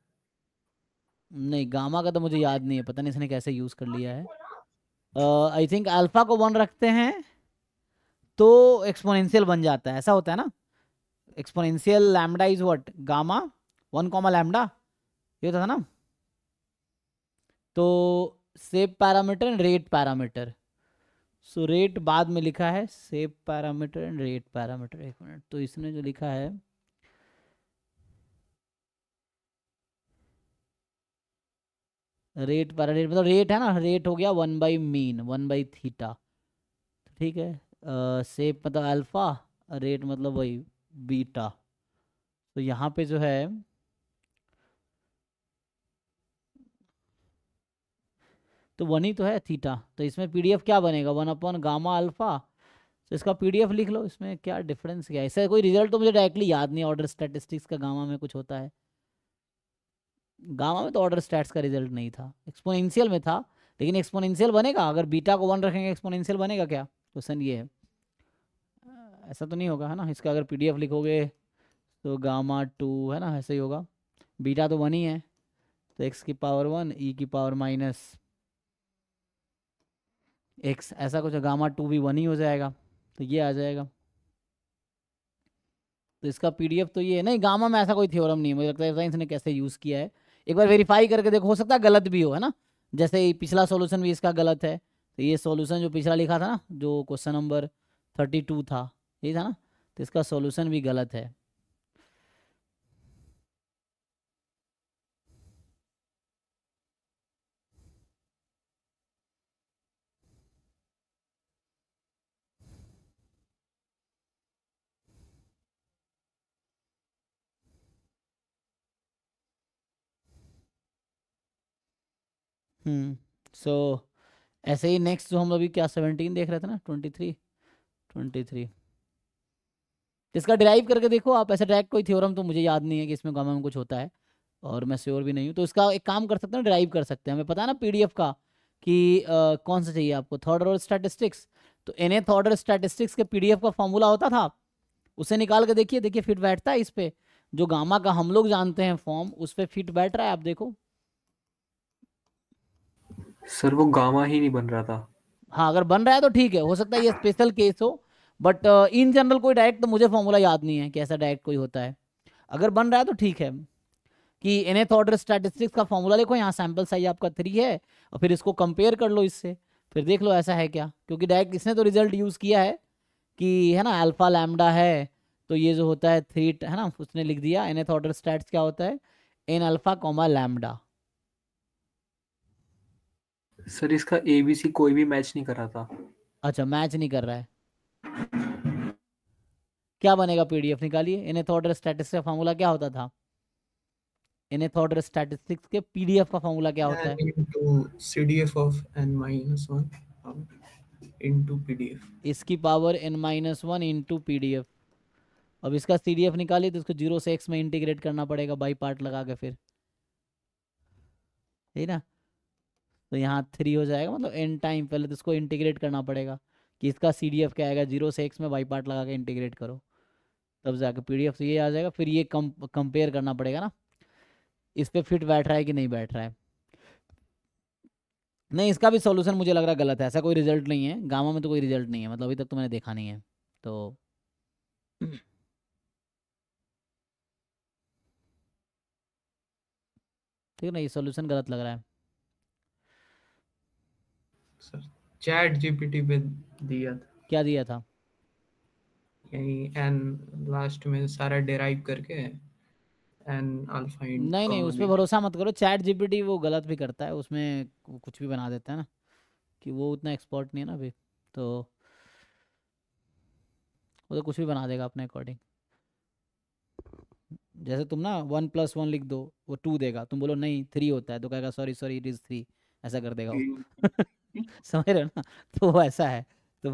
नहीं गामा का तो मुझे याद नहीं है, पता नहीं इसने कैसे यूज़ कर लिया है। आई थिंक अल्फा को 1 रखते हैं तो एक्सपोनेंशियल बन जाता है, ऐसा होता है ना। Exponential lambda is what, gamma 1 lambda, ये होता था ना। तो shape parameter and rate parameter, so rate बाद में लिखा है, shape parameter and rate parameter. एक मिनट, तो इसने जो लिखा है रेट पैरालेल मतलब रेट है ना, रेट हो गया 1/मीन 1/थीटा, ठीक है। सेप मतलब अल्फा, रेट मतलब वही बीटा। तो यहाँ पे जो है तो 1 ही तो है थीटा, तो इसमें पीडीएफ क्या बनेगा 1/गामा अल्फा। तो इसका पीडीएफ लिख लो, इसमें क्या डिफरेंस क्या है। इससे कोई रिजल्ट तो मुझे डायरेक्टली याद नहीं, ऑर्डर स्टैटिस्टिक्स का गामा में कुछ होता है। गामा में तो ऑर्डर स्टैट्स का रिजल्ट नहीं था, एक्सपोनेंशियल में था। लेकिन एक्सपोनेंशियल बनेगा अगर बीटा को 1 रखेंगे, एक्सपोनेंशियल बनेगा क्या, क्वेश्चन ये है। ऐसा तो नहीं होगा है ना, इसका अगर पीडीएफ लिखोगे तो गामा 2 है ना, ऐसे ही होगा। बीटा तो 1 ही है, तो x की पावर 1 e की पावर माइनस x, ऐसा कुछ। गामा 2 भी 1 ही हो जाएगा, तो ये आ जाएगा। तो इसका पीडीएफ तो ये है। नहीं, गामा में ऐसा कोई थ्योरम नहीं है, मुझे लगता है साइंस ने कैसे यूज़ किया है। एक बार वेरीफाई करके देखो, हो सकता है गलत भी हो, है ना। जैसे ही पिछला सॉल्यूशन भी इसका गलत है, तो ये सॉल्यूशन जो पिछला लिखा था ना, जो क्वेश्चन नंबर 32 था, यही था ना, तो इसका सॉल्यूशन भी गलत है। सो ऐसे ही नेक्स्ट जो हम अभी क्या 17 देख रहे थे ना, 23 इसका डिराइव करके देखो आप। ऐसे डायरेक्ट कोई थ्योरम तो मुझे याद नहीं है कि इसमें गामा में कुछ होता है, और मैं श्योर भी नहीं हूँ। तो इसका एक काम कर सकते हैं, डिराइव कर सकते हैं। हमें पता है ना पीडीएफ का कि कौन सा चाहिए आपको, थर्ड ऑर्डर स्टैटिस्टिक्स। तो nth ऑर्डर स्टैटिस्टिक्स के पीडीएफ का फॉर्मूला होता था, उसे निकाल के देखिए, देखिए फिट बैठता है इस पे। जो गामा का हम लोग जानते हैं फॉर्म, उस पे फिट बैठ रहा है, आप देखो। सर वो गामा ही नहीं बन रहा था। हाँ, अगर बन रहा है तो ठीक है, हो सकता है ये स्पेशल केस हो, बट इन जनरल कोई डायरेक्ट तो मुझे फॉर्मूला याद नहीं है कि ऐसा डायरेक्ट कोई होता है। अगर बन रहा है तो ठीक है कि nth ऑर्डर स्टैटिस्टिक्स का फॉर्मूला देखो, यहाँ सैंपल साइज आपका 3 है, और फिर इसको कंपेयर कर लो इससे, फिर देख लो ऐसा है क्या। क्योंकि डायरेक्ट इसने तो रिजल्ट यूज़ किया है कि है ना अल्फा लैम्डा है, तो ये जो होता है 3 है ना, उसने लिख दिया nth ऑर्डर स्टैट्स क्या होता है, n alpha comma lambda. Sir इसका एबीसी कोई भी मैच नहीं कर रहा था। अच्छा, मैच नहीं कर रहा है, क्या बनेगा, पीडीएफ निकालिए। nth ऑर्डर स्टैटिस्टिक्स का फॉर्मूला क्या होता था, nth ऑर्डर स्टैटिस्टिक्स के पीडीएफ का फॉर्मूला क्या होता है। n into CDF of n-1 into PDF। इसकी पावर n-1 इंटू पीडीएफ। अब इसका सीडीएफ निकालिए तो इसको 0 से x में इंटीग्रेट करना पड़ेगा बाई पार्ट लगा के, फिर ठीक ना। तो यहाँ 3 हो जाएगा, मतलब n टाइम पहले तो इसको इंटीग्रेट करना पड़ेगा कि इसका सीडीएफ क्या आएगा, 0 से x में बाई पार्ट लगा के इंटीग्रेट करो, तब जाकर पीडीएफ से ये आ जाएगा। फिर ये कंपेयर करना पड़ेगा ना, इस पे फिट बैठ रहा है कि नहीं बैठ रहा है। नहीं, इसका भी सॉल्यूशन मुझे लग रहा है गलत है, ऐसा कोई रिजल्ट नहीं है गामा में, तो कोई रिजल्ट नहीं है, मतलब अभी तक तो मैंने देखा नहीं है। तो ठीक है ना, ये सॉल्यूशन गलत लग रहा है। सर चैट जीपीटी पे दिया था, क्या दिया था, यही एन लास्ट में सारा डेराइव करके एन अल्फा इन नहीं नहीं, कॉमा उस पर बीटा। भरोसा मत करो। चैट जीपीटी वो गलत भी करता है, उसमें वो कुछ भी बना देता है ना, कि वो उतना एक्सपर्ट नहीं है ना अभी, तो वो तो कुछ भी बना देगा अपने अकॉर्डिंग। जैसे तुम ना 1+1 लिख दो, वो 2 देगा, तुम बोलो नहीं 3 होता है, तो कहेगा सॉरी सॉरी इट इज़ 3, ऐसा कर देगा वो। समझ रहे हो ना, तो वो ऐसा है, तो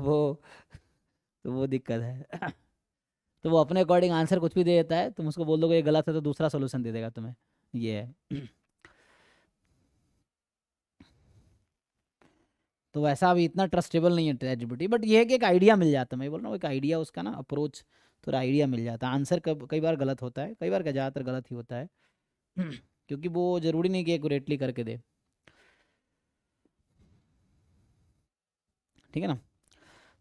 वो दिक्कत है। तो वो अपने अकॉर्डिंग आंसर कुछ भी दे देता है, तुम उसको बोल दोगे ये गलत है तो दूसरा सोल्यूशन दे देगा तुम्हें, ये है। तो वैसा अभी इतना ट्रस्टेबल नहीं है चैटजीपीटी, बट ये है कि एक आइडिया मिल जाता है। मैं बोल रहा हूँ एक आइडिया, उसका ना अप्रोच, थोड़ा आइडिया मिल जाता है। आंसर कई बार गलत होता है, कई बार क्या ज़्यादातर गलत ही होता है। क्योंकि वो ज़रूरी नहीं कि एक्यूरेटली करके दे, ठीक है ना।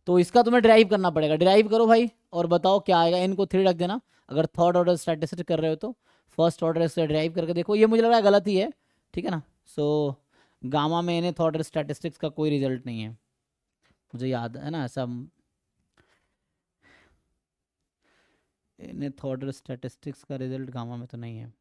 तो इसका तुम्हें ड्राइव करना पड़ेगा, ड्राइव करो भाई, और बताओ क्या आएगा। n को 3 रख देना अगर थर्ड ऑर्डर स्टैटिस्टिक्स कर रहे हो, तो फर्स्ट ऑर्डर से ड्राइव करके देखो। ये मुझे लग रहा है गलत ही है, ठीक है ना। सो गामा में nth ऑर्डर स्टैटिस्टिक्स का कोई रिजल्ट नहीं है, मुझे याद है ना ऐसा। nth ऑर्डर स्टैटिस्टिक्स का रिजल्ट गामा में तो नहीं है।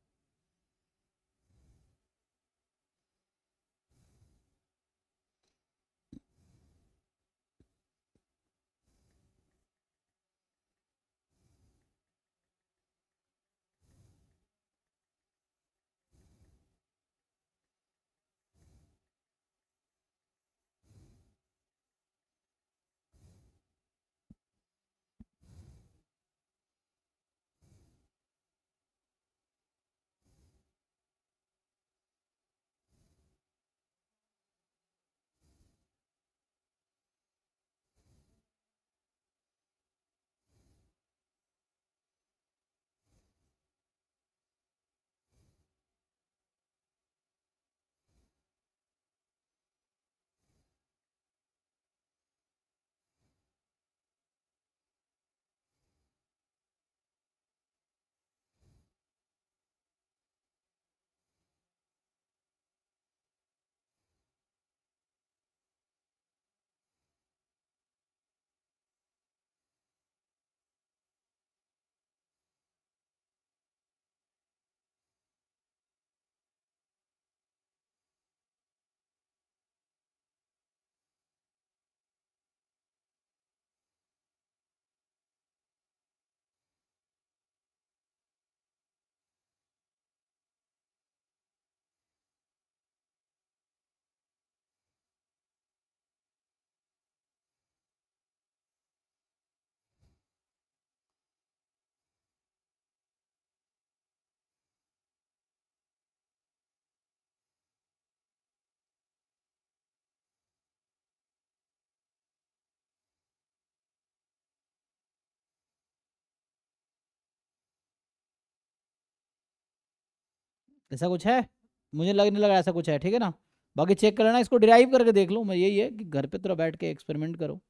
ऐसा कुछ है? मुझे नहीं लगा ऐसा कुछ है, ठीक है ना। बाकी चेक कर लेना, इसको डिराइव करके देख लो। मैं यही है कि घर पे थोड़ा बैठ के एक्सपेरिमेंट करो,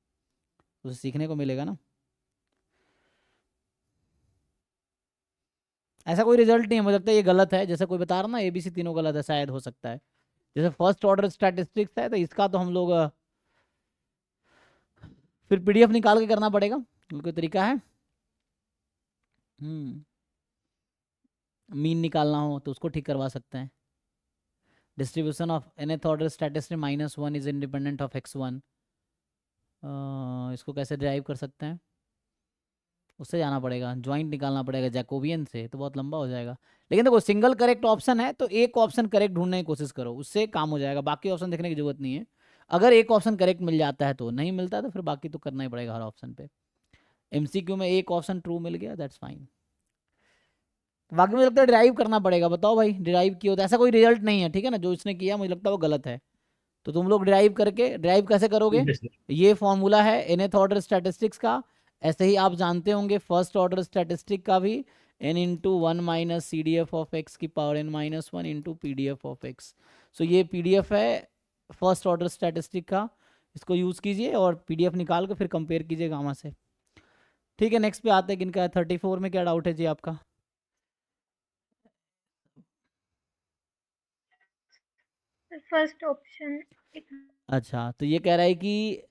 उसे सीखने को मिलेगा ना। ऐसा कोई रिजल्ट नहीं है, मुझे लगता है ये गलत है। जैसे कोई बता रहा ना ABC तीनों गलत है, शायद हो सकता है। जैसे फर्स्ट ऑर्डर स्टैटिस्टिक्स है तो इसका तो हम लोग फिर PDF निकाल के करना पड़ेगा, कोई तरीका है। मीन निकालना हो तो उसको ठीक करवा सकते हैं। Distribution of nth order statistic -1 is independent of x1, इसको कैसे ड्राइव कर सकते हैं? उससे जाना पड़ेगा, ज्वाइंट निकालना पड़ेगा जैकोबियन से, तो बहुत लंबा हो जाएगा। लेकिन देखो सिंगल करेक्ट ऑप्शन है तो एक ऑप्शन करेक्ट ढूंढने की कोशिश करो, उससे काम हो जाएगा। बाकी ऑप्शन देखने की जरूरत नहीं है। अगर एक ऑप्शन करेक्ट मिल जाता है तो, नहीं मिलता तो फिर बाकी तो करना ही पड़ेगा हर ऑप्शन पे। MCQ में एक ऑप्शन ट्रू मिल गया, दैट्स फाइन। बाकी मुझे लगता है डिराइव करना पड़ेगा। बताओ भाई, डिराइव किया होता ऐसा कोई रिजल्ट नहीं है, ठीक है ना। जो इसने किया मुझे लगता है वो गलत है। तो तुम लोग डिराइव करके, डिराइव कैसे करोगे? ये फॉर्मूला है nth ऑर्डर स्टैटिस्टिक्स का। ऐसे ही आप जानते होंगे फर्स्ट ऑर्डर स्टैटिस्टिक का भी, n into 1 minus CDF of x की power n-1 into PDF of x। सो ये PDF है फर्स्ट ऑर्डर स्टैटिस्टिक का, इसको यूज़ कीजिए और PDF निकाल के फिर कंपेयर कीजिए गामा से। ठीक है, नेक्स्ट पे आते हैं। किनका 34 में क्या डाउट है जी आपका? First option. अच्छा, तो ये कह रहा है कि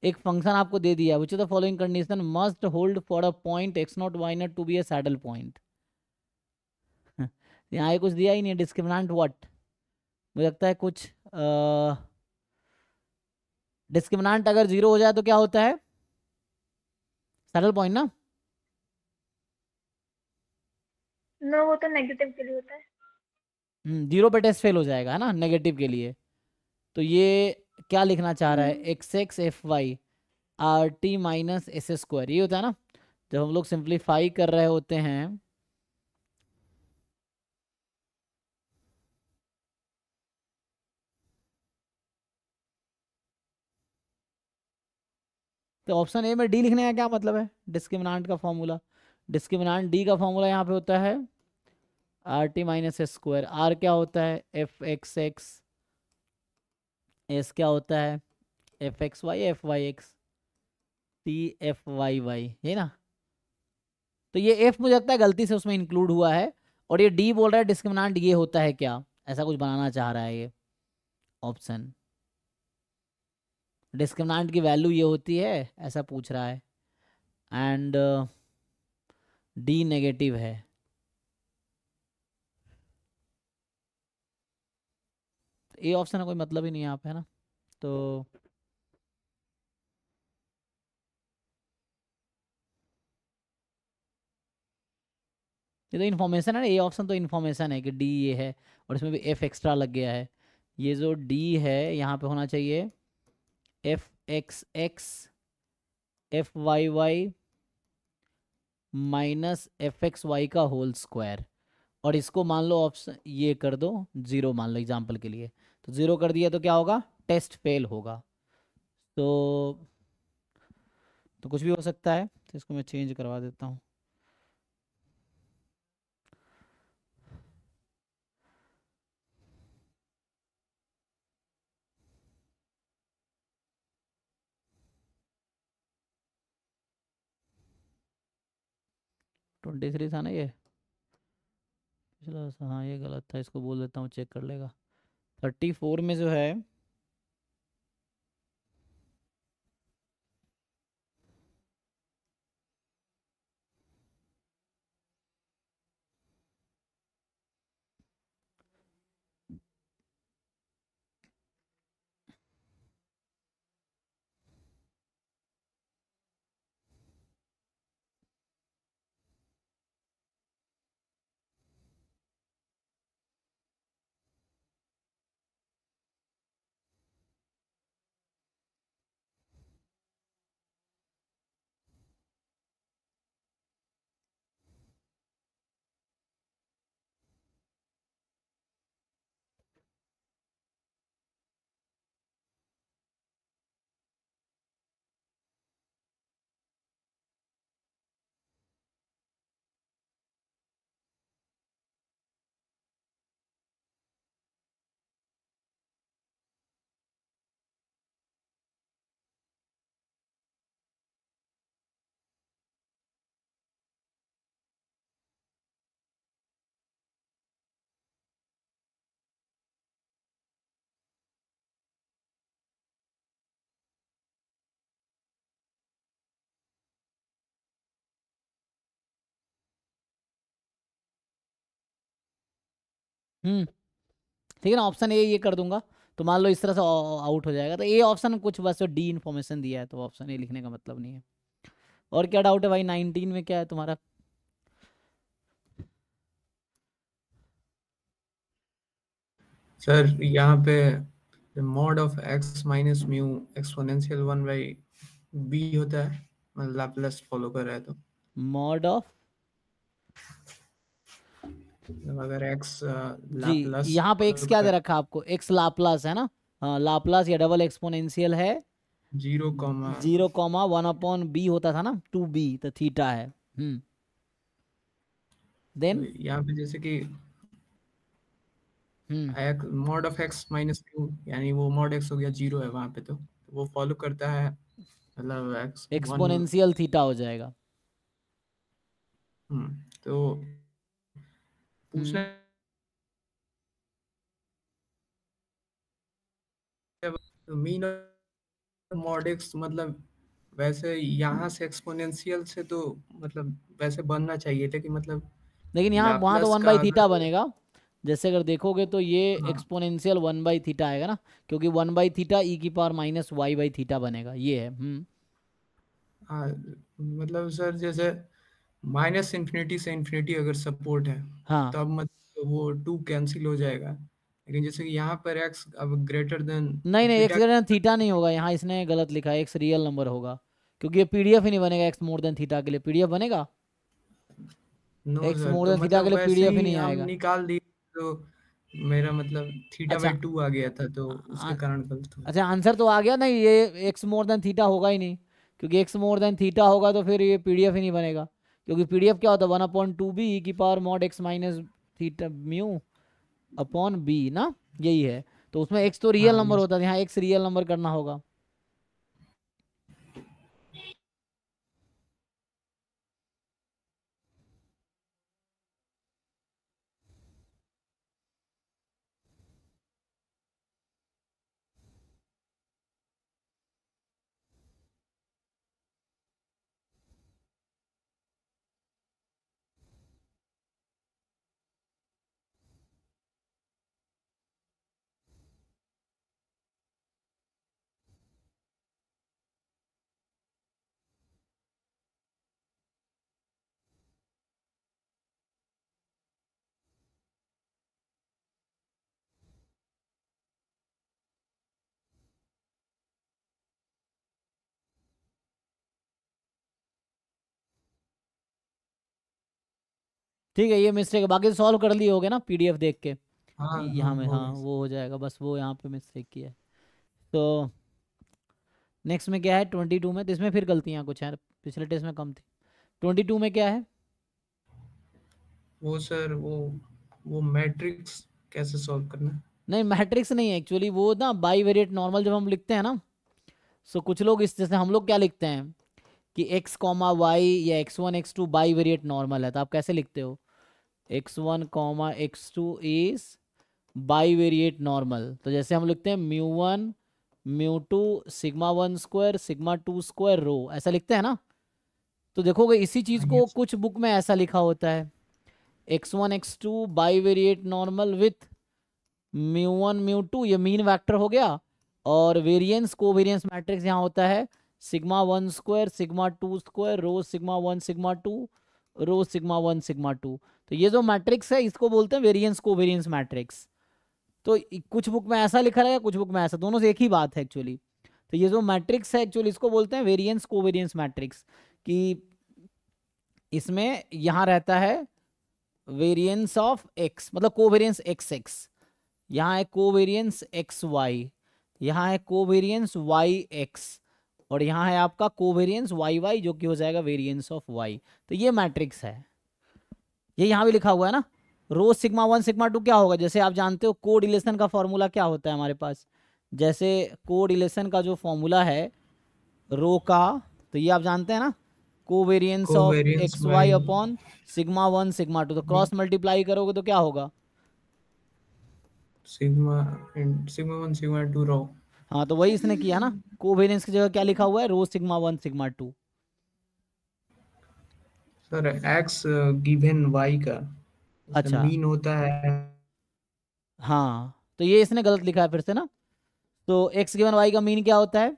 एक फंक्शन आपको दे दिया, which is the following condition must hold for a point x0 y0 to be a saddle point. यहाँ ये कुछ दिया ही नहीं है। Discriminant what? मुझे लगता है कुछ डिस्क्रिमिनेंट अगर 0 हो जाए तो क्या होता है? सैडल पॉइंट ना। नो, वो तो नेगेटिव के लिए होता है। 0 पे टेस्ट फेल हो जाएगा, है ना, नेगेटिव के लिए। तो ये क्या लिखना चाह रहा है? x(x) fy RT minus s², ये होता है ना जब हम लोग सिंप्लीफाई कर रहे होते हैं। तो ऑप्शन ए में D लिखने का क्या मतलब है? डिस्क्रिमिनेंट का फॉर्मूला, डिस्क्रिमिनेंट D का फॉर्मूला यहाँ पे होता है RT माइनस s²। R क्या होता है? f(x)x, S क्या होता है? f(xy) fy(x), T f(y)y, है ना। तो ये F मुझे लगता है गलती से उसमें इंक्लूड हुआ है, और ये D बोल रहा है डिस्क्रिमिनेंट ये होता है क्या, ऐसा कुछ बनाना चाह रहा है ये ऑप्शन। डिस्क्रिमिनेंट की वैल्यू ये होती है ऐसा पूछ रहा है, एंड D नेगेटिव है। ए ऑप्शन का कोई मतलब ही नहीं है यहाँ पे, है ना। तो ये तो इन्फॉर्मेशन है ना, ए ऑप्शन तो इन्फॉर्मेशन है कि D ये है, और इसमें भी F एक्स्ट्रा लग गया है। ये जो D है यहाँ पे होना चाहिए f(x)x fy(y) माइनस f(x)y का होल स्क्वायर, और इसको मान लो ऑप्शन ये कर दो 0 मान लो एग्जाम्पल के लिए। तो 0 कर दिया तो क्या होगा? टेस्ट फेल होगा। तो कुछ भी हो सकता है, तो इसको मैं चेंज करवा देता हूँ। ट्वेंटी थ्री था ना ये पिछला? हाँ ये गलत था, इसको बोल देता हूँ, चेक कर लेगा। 34 में जो है ठीक है ना, ऑप्शन ए ये कर दूंगा तो मान लो इस तरह से आउट हो जाएगा। तो ए ऑप्शन कुछ बस डी इन्फॉर्मेशन दिया है तो ऑप्शन ए लिखने का मतलब नहीं है। और क्या डाउट है भाई 19 में क्या है तुम्हारा? सर यहाँ पे mod of x minus mu exponential 1 by b होता है, मतलब लाप्लास फॉलो कर रहा है तो मॉड ऑफ अगर एक्स जी, लाप्लास यहाँ पे एक्स क्या दे रखा है आपको? एक्स लाप्लास है ना, हाँ लाप्लास या डबल एक्सपोनेंशियल है 0,1/b होता था ना 2b, तो थीटा है। देन यहाँ पे जैसे कि mod of x minus mu, यानी वो मॉड एक्स हो गया 0 है वहाँ पे, तो वो फॉलो करता है मतलब एक्स 1। एक्सपोनेंशियल थीटा हो जाएगा। तो पूछना मीन मॉड एक्स मतलब वैसे यहाँ से एक्सपोनेंशियल से तो मतलब वैसे बनना चाहिए था कि मतलब लेकिन यहाँ वहाँ तो लाप्लास 1 का बाई थीटा अगर बनेगा। जैसे अगर देखोगे तो ये हाँ एक्सपोनेंशियल 1 बाई थीटा आएगा ना, क्योंकि 1 बाई थीटा ई की power minus y by theta बनेगा, ये है। हाँ मतलब सर जैसे माइनस इन्फिनिटी से इन्फिनिटी अगर सपोर्ट है हाँ तब मतलब वो 2 कैंसिल हो जाएगा, लेकिन जैसे कि यहाँ पर एक्स अब ग्रेटर देन नहीं नहीं, x theta. Greater than theta नहीं होगा, यहाँ इसने गलत लिखा है, एक्स रियल नंबर होगा, क्योंकि ये पीडीएफ ही नहीं बनेगा एक्स मोर देन थीटा के लिए। पीडीएफ बनेगा नो एक्स सर, मोर तो देन थीटा के मतलब लिए? वैसे पीडीएफ ही ही नहीं हम आएगा। निकाल दिए तो मेरा मतलब थीटा अच्छा बाई 2 आ गया था, तो उसके आ- कारण गलत हो। अच्छा आंसर तो आ गया। नहीं, ये एक्स मोर देन थीटा होगा ही नहीं, क्योंकि एक्स मोर देन थीटा होगा तो फिर ये पीडीएफ ही नहीं बनेगा, क्योंकि पीडीएफ क्या होता है 1/2b ई की power mod x minus theta mu upon b ना, यही है। तो उसमें एक्स तो रियल हाँ नंबर यस। होता है, यहाँ एक्स रियल नंबर करना होगा। ठीक है, ये मिस्टेक है, बाकी सॉल्व कर लिए होगे ना पीडीएफ देख के। हाँ हाँ यहाँ में हो हाँ गया। वो हो जाएगा, बस वो यहाँ पे मिस्टेक किया है। तो नेक्स्ट में क्या है 22 में? तो इसमें फिर गलतियाँ कुछ हैं, पिछले टेस्ट में कम थी। 22 में क्या है? वो सर वो मैट्रिक्स कैसे सॉल्व करना है? नहीं मैट्रिक्स नहीं है एक्चुअली, वो ना बाई वेरिएट नॉर्मल जब हम लिखते हैं ना, सो कुछ लोग इस जैसे हम लोग क्या लिखते हैं कि x कॉमा वाई या x1 x2 by variate normal है, तो आप कैसे लिखते हो? x1 comma x2 is by variate normal. तो जैसे हम लिखते हैं μ1 μ2 σ1 स्क्वायर σ2 स्क्वायर रो, ऐसा लिखते हैं ना। तो देखोगे इसी चीज हाँ को यस। कुछ बुक में ऐसा लिखा होता है, x1 x2 by variate normal with μ1 μ2, ये मीन वेक्टर हो गया, और वेरिएंस कोवेरिएंस मैट्रिक्स यहाँ होता है σ1 स्क्वायर σ2 स्क्वायर रो σ1 σ2 रो σ1 σ2। तो ये जो मैट्रिक्स है इसको बोलते हैं वेरिएंस कोवेरिएंस मैट्रिक्स। तो कुछ बुक में ऐसा लिखा रहेगा, कुछ बुक में ऐसा, दोनों से एक ही बात है एक्चुअली। तो ये जो मैट्रिक्स है एक्चुअली इसको बोलते हैं वेरिएंस कोवेरिएंस मैट्रिक्स, कि इसमें यहाँ रहता है वेरिएंस ऑफ एक्स, मतलब कोवेरिएंस एक्स एक्स, यहाँ है कोवेरिएंस एक्स वाई, यहाँ है कोवेरिएंस वाई एक्स, और यहाँ है आपका कोवेरिएंस वाई वाई जो कि हो जाएगा वेरिएंस ऑफ वाई। तो ये मैट्रिक्स है, ये यहाँ भी लिखा हुआ है ना। रो σ1 σ2 क्या होगा? जैसे आप जानते हो कोरिलेशन का फॉर्मूला क्या होता है हमारे पास, जैसे कोरिलेशन का जो फॉर्मूला है रो का, तो ये आप जानते हैं ना, covariance of covariance X Y by upon σ1 σ2, तो क्रॉस मल्टीप्लाई करोगे तो क्या होगा? Sigma 1 sigma 2 rho. हाँ तो वही इसने किया ना, कोवेरिएंस की जगह क्या लिखा हुआ है? रो σ1 σ2। सर एक्स गिवन वाई का अच्छा मीन होता है हाँ, तो ये इसने गलत लिखा है फिर से ना। तो x गिवन y का मीन क्या होता है?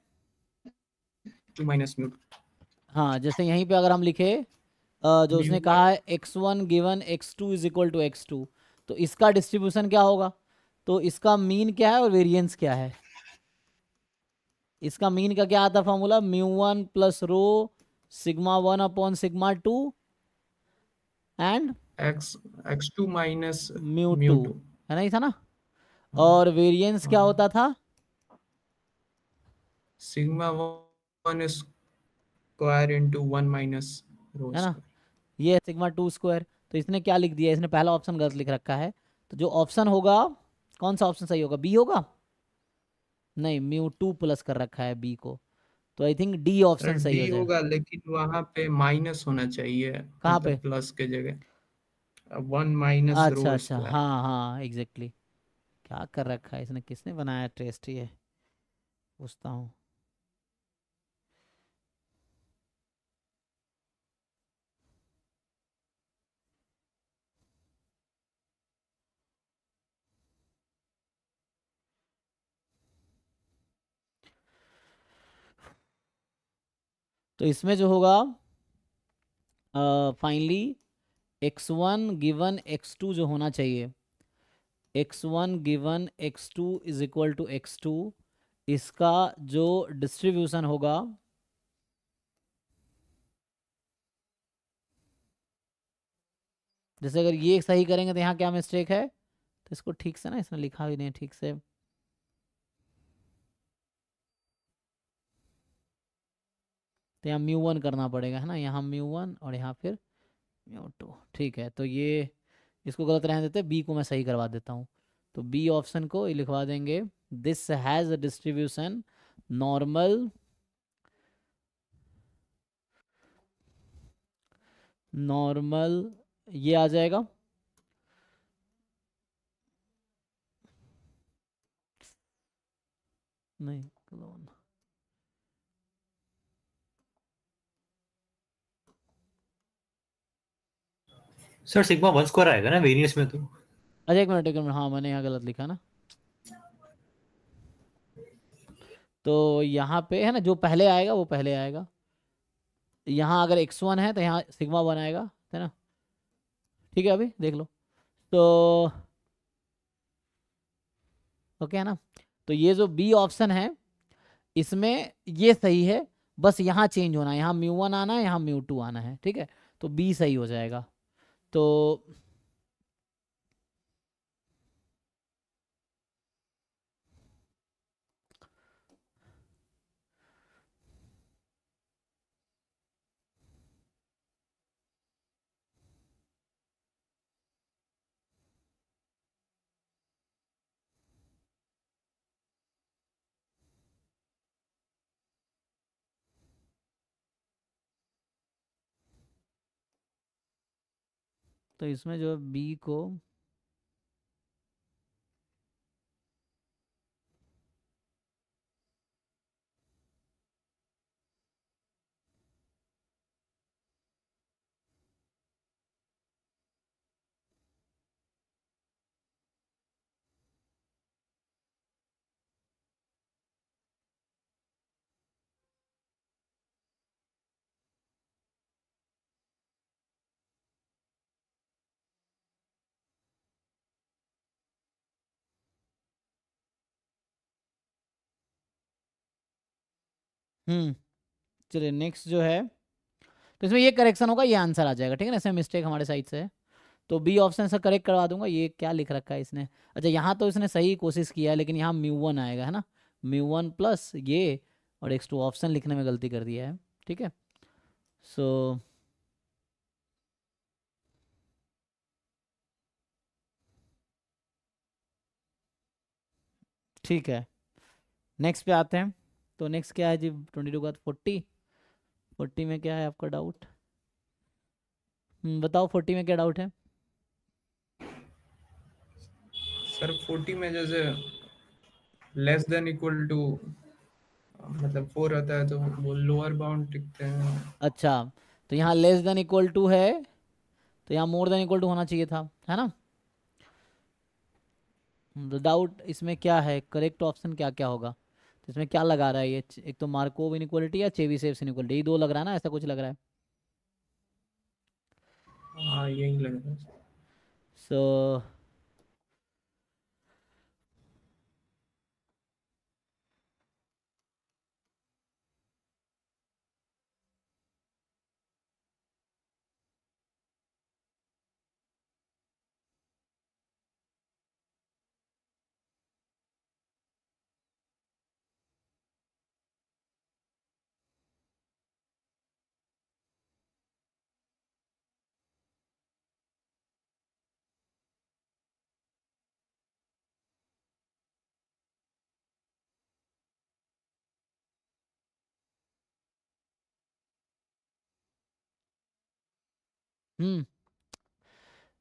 2 माइनस म्यू हाँ, जैसे यहीं पे अगर हम लिखे जो उसने म्यू कहा है x1 given x2 is equal to x2, तो इसका डिस्ट्रीब्यूशन क्या होगा? तो इसका मीन क्या है और वेरिएंस क्या है? इसका मीन का क्या आता formula? μ1 plus rho sigma 1 upon sigma 2 and x2 minus μ2, mu 2। है ना? ये था ना। और वेरिएंस क्या होता था? Sigma 1 square into 1 minus rho है ना, स्क्वायर। ये सिग्मा 2 स्क्वायर। तो इसने क्या लिख दिया? इसने पहला ऑप्शन गलत लिख रखा है। तो जो ऑप्शन होगा, कौन सा ऑप्शन सही होगा? बी होगा? नहीं, μ2 प्लस कर रखा है बी को, तो आई थिंक डी ऑप्शन सही डी हो जाए। होगा, लेकिन वहां पे माइनस होना चाहिए, कहाँ पे? मतलब प्लस के जगह 1 माइनस अच्छा रो अच्छा, स्क्वायर। हाँ हाँ एग्जैक्टली। क्या कर रखा है इसने? किसने बनाया टेस्ट ये, पूछता हूँ। तो इसमें जो होगा फाइनली x1 गिवन x2 जो होना चाहिए, x1 given x2 is equal to x2, इसका जो डिस्ट्रीब्यूशन होगा जैसे अगर ये सही करेंगे तो यहाँ क्या मिस्टेक है? तो इसको ठीक से ना, इसने लिखा भी नहीं ठीक से। तो यहाँ μ1 करना पड़ेगा, है ना? यहाँ μ1 और यहाँ फिर μ2। ठीक है, तो ये इसको गलत रहने देते, बी को मैं सही करवा देता हूँ। तो बी ऑप्शन को ये लिखवा देंगे, this has a distribution normal ये आ जाएगा। नहीं, क्लोन। सर सिग्मा 1 स्क्वायर आएगा ना वेरिएंस में? तो अच्छा एक मिनट, हाँ मैंने यहाँ गलत लिखा ना। तो यहाँ पे है ना, जो पहले आएगा वो पहले आएगा। यहाँ अगर x1 है तो यहाँ सिग्मा 1 आएगा, है ना? ठीक है, अभी देख लो। तो ओके है ना? तो ये जो बी ऑप्शन है इसमें ये सही है, बस यहाँ चेंज होना है, यहाँ μ1 आना है, यहाँ μ2 आना है। ठीक है, तो बी सही हो जाएगा। तो इसमें जो बी को चलिए नेक्स्ट जो है, तो इसमें ये करेक्शन होगा, ये आंसर आ जाएगा। ठीक है ना, इसमें मिस्टेक हमारे साइड से है, तो बी ऑप्शन से करेक्ट करवा दूंगा। ये क्या लिख रखा है इसने? अच्छा, यहाँ तो इसने सही कोशिश किया है, लेकिन यहाँ μ1 आएगा, है ना? μ1 प्लस ये, और x2 ऑप्शन लिखने में गलती कर दिया है। ठीक है, सो ठीक है, नेक्स्ट पे आते हैं। तो नेक्स्ट क्या है जी? 22 का 40 में क्या है आपका डाउट? बताओ 40 में क्या डाउट है? सर 40 में जैसे लेस देन इक्वल टू मतलब 4 आता है तो वो लोअर बाउंड लिखते हैं। अच्छा, तो यहाँ लेस देन इक्वल टू है, तो यहाँ मोर देन इक्वल टू होना चाहिए था, है ना? डाउट इसमें क्या है, करेक्ट ऑप्शन क्या क्या होगा? तो इसमें क्या लगा रहा है ये? एक तो मार्कोव इनइक्वालिटी या चेबीशेव इनइक्वालिटी, ये दो लग रहा है ना, ऐसा कुछ लग रहा है। हाँ यही लग रहा है। सो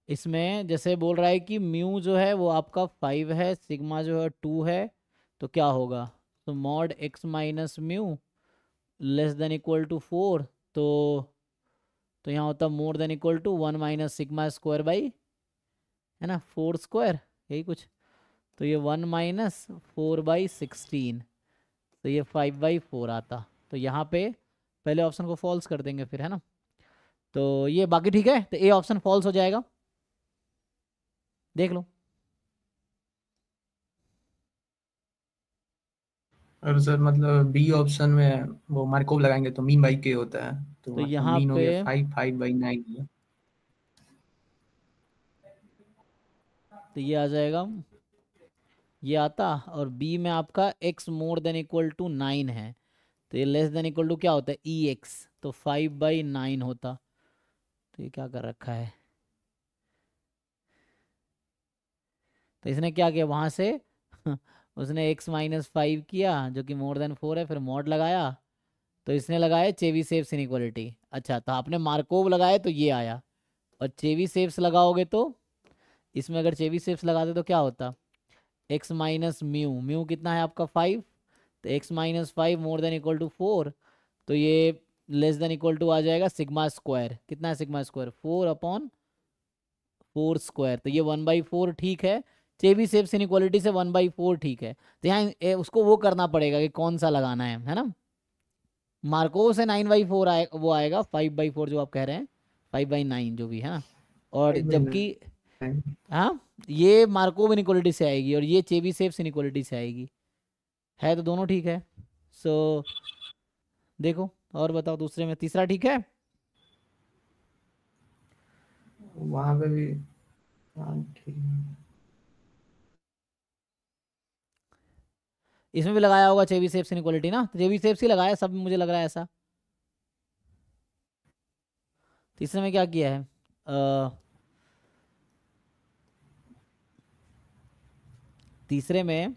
इसमें जैसे बोल रहा है कि म्यू जो है वो आपका 5 है, सिग्मा जो है 2 है, तो क्या होगा? तो mod x minus mu less than equal to 4, तो यहाँ होता more than equal to 1 minus sigma square by, है ना, 4 स्क्वायर, यही कुछ। तो ये 1 माइनस 4/16, तो ये 5/4 आता। तो यहाँ पे पहले ऑप्शन को फॉल्स कर देंगे फिर, है ना। तो ये बाकी ठीक है, तो ए ऑप्शन फॉल्स हो जाएगा, देख लो। और सर मतलब बी ऑप्शन में वो मार्कोव लगाएंगे तो मीन बाई के होता है, तो तो मतलब यहाँ मीन हो पे गया 5/9 है। तो ये आ जाएगा, ये आता। और बी में आपका x more than equal to 9 है, तो ये लेस देन इक्वल टू क्या होता है, ई एक्स, तो 5/9 होता। तो ये क्या कर रखा है, तो इसने क्या किया वहां से उसने x माइनस 5 किया जो कि मोर देन 4 है, फिर मॉड लगाया, तो इसने लगाया चेबीशेव इनइक्वालिटी। अच्छा, तो आपने मार्कोव लगाया तो ये आया, और चेबीशेव्स लगाओगे तो इसमें अगर चेबीशेव्स लगाते तो क्या होता, x माइनस म्यू, म्यू कितना है आपका 5, तो x minus 5 more than equal to 4, तो ये लेस देन इक्वल टू आ जाएगा सिग्मा स्क्वायर, कितना है सिग्मा स्क्वायर, 4/4 स्क्वायर, तो ये 1/4 ठीक है। चेबीशेव इनइक्वालिटी से 1/4 ठीक है। तो यहाँ उसको वो करना पड़ेगा कि कौन सा लगाना है ना। मार्को से 9/4 आए, वो आएगा 5/4 जो आप कह रहे हैं, 5/9 जो भी है ना। और जबकि 5/9। हाँ, ये मार्कोव इनइक्वालिटी से आएगी और ये चेबीशेव इनइक्वालिटी से आएगी, है तो दोनों ठीक है। सो देखो और बताओ, दूसरे में तीसरा ठीक है। वहाँ पे भी हाँ ठीक है। इसमें भी लगाया होगा चेबीशेव इनइक्वालिटी ना, तो चेबीशेव ही लगाया सब, मुझे लग रहा है ऐसा। तीसरे में क्या किया है, तीसरे में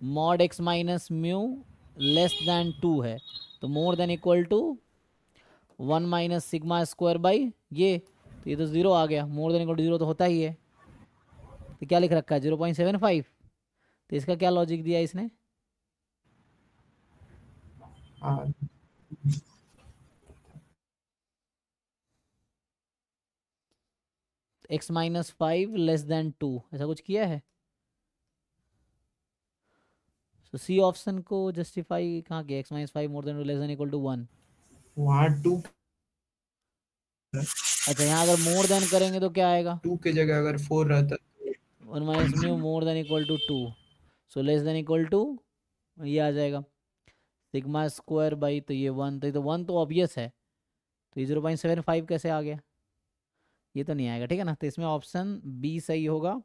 mod x minus mu less than 2 है, तो more than equal to 1 minus sigma square by ये, तो ये तो 0 आ गया, मोर देन इक्वल टू 0 तो होता ही है। तो क्या लिख रखा है 0.75, तो इसका क्या लॉजिक दिया इसने, हाँ x माइनस 5 लेस देन 2, ऐसा कुछ किया है। तो सी ऑप्शन को जस्टिफाई कहाँ किया, x minus 5 more than less than equal to 1। वहाँ 2 अच्छा, यहाँ अगर मोर देन करेंगे तो क्या आएगा, 2 के जगह अगर 4 रहता 1 minus mu more than equal to 2, so less than equal to ये आ जाएगा सिग्मा स्क्वायर बाई, तो ये 1, तो ये तो 1 तो ऑब्वियस है, तो ये 0.75 कैसे आ गया, ये तो नहीं आएगा, ठीक है ना। तो इसमें ऑप्शन बी सही होगा।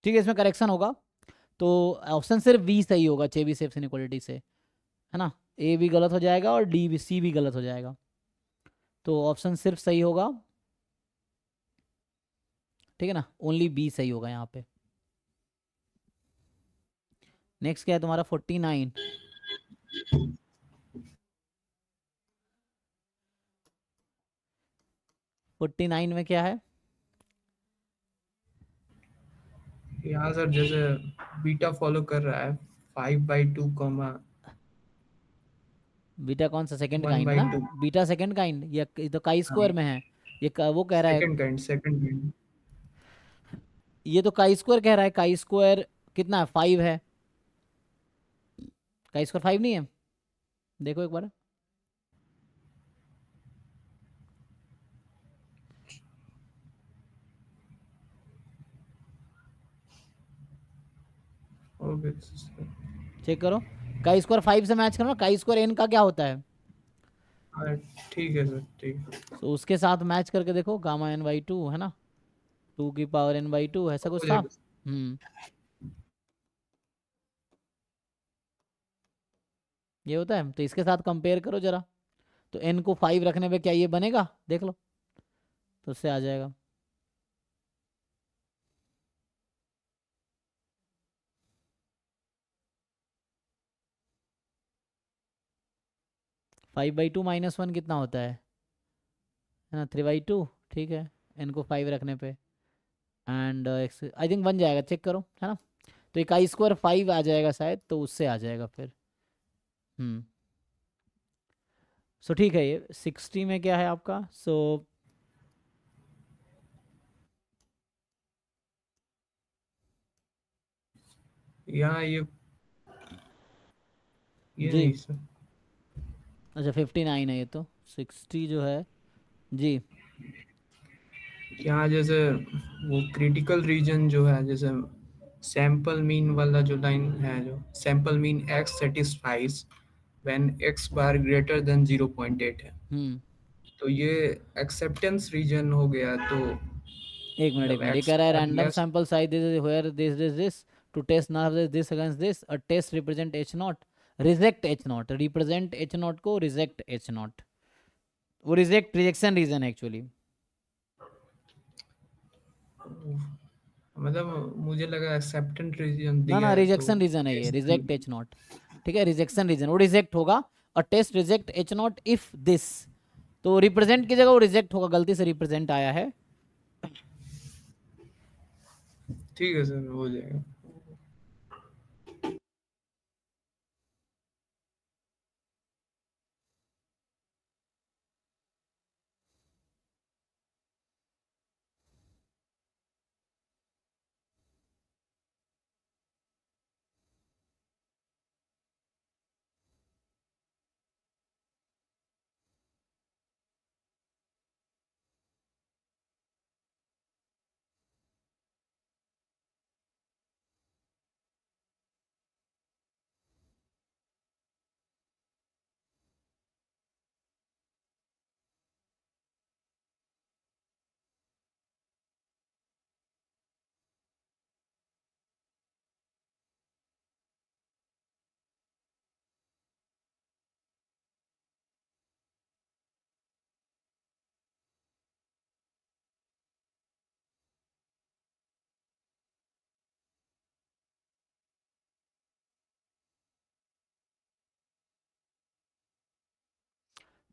ठीक है, इसमें करेक्शन होगा। तो ऑप्शन सिर्फ बी सही होगा चेबीशेव इनइक्वालिटी से, है ना। ए भी गलत हो जाएगा और डी भी, सी भी गलत हो जाएगा। तो ऑप्शन सिर्फ सही होगा, ठीक है ना, ओनली बी सही होगा यहाँ पे। नेक्स्ट क्या है तुम्हारा 49। फोर्टी नाइन में क्या है? यहाँ सर जैसे बीटा फॉलो कर रहा है 5/2 कॉमा बीटा कौन सा? सेकंड 1 काइंड by ना, 2। बीटा सेकंड काइंड, ये तो काई स्क्वायर में है। वो कह रहा है, सेकंड काइंड। ये तो काई स्क्वायर कह रहा है। काई स्क्वायर कितना है? 5 है। काई स्क्वायर 5 नहीं है? देखो एक बार। ओके चेक करो, काई स्क्वायर 5 से मैच करो ना। काई स्क्वायर एन का क्या होता है? ठीक है सर, ठीक है। तो उसके साथ मैच करके देखो, गामा n बाई 2 है ना, 2 की पावर n बाई 2, ऐसा कुछ था। ये होता है। तो इसके साथ कंपेयर करो जरा, तो n को 5 रखने पे क्या ये बनेगा? देख लो, तो उससे आ जाएगा। फाइव बाई टू माइनस 1 कितना होता है ना? 3/2। ठीक है, n को 5 रखने पे, एंड आई थिंक बन जाएगा, चेक करो, है ना। तो एक आई स्क्वायर 5 आ जाएगा शायद, तो उससे आ जाएगा फिर। सो ठीक है, ये 60 में क्या है आपका? सो यहाँ ये जी, नहीं सर। अच्छा 59 है ये तो। 60 जो है जी, यहाँ जैसे वो क्रिटिकल रीजन जो है, जैसे सैंपल मीन वाला जो लाइन है, जो sample mean x satisfies when x bar greater than 0.8 है। तो ये एक्सेप्टेंस रीजन हो गया। तो एक मिनट, ये कह रहा है random sample size this where this to test not this against this, a test represent h not, reject h not, represent h not को रिजेक्ट h नॉट। वो रिजेक्शन रीजन है एक्चुअली। मतलब मुझे लगा एक्सेप्टेंट रीजन दिया ना है, rejection तो रीजन है ये, रिजेक्ट h नॉट। ठीक है, रिजेक्शन रीजन, वो रिजेक्ट होगा। A test reject h not if this, तो रिप्रेजेंट की जगह वो रिजेक्ट होगा, गलती से रिप्रेजेंट आया है। ठीक है सर, हो जाएगा।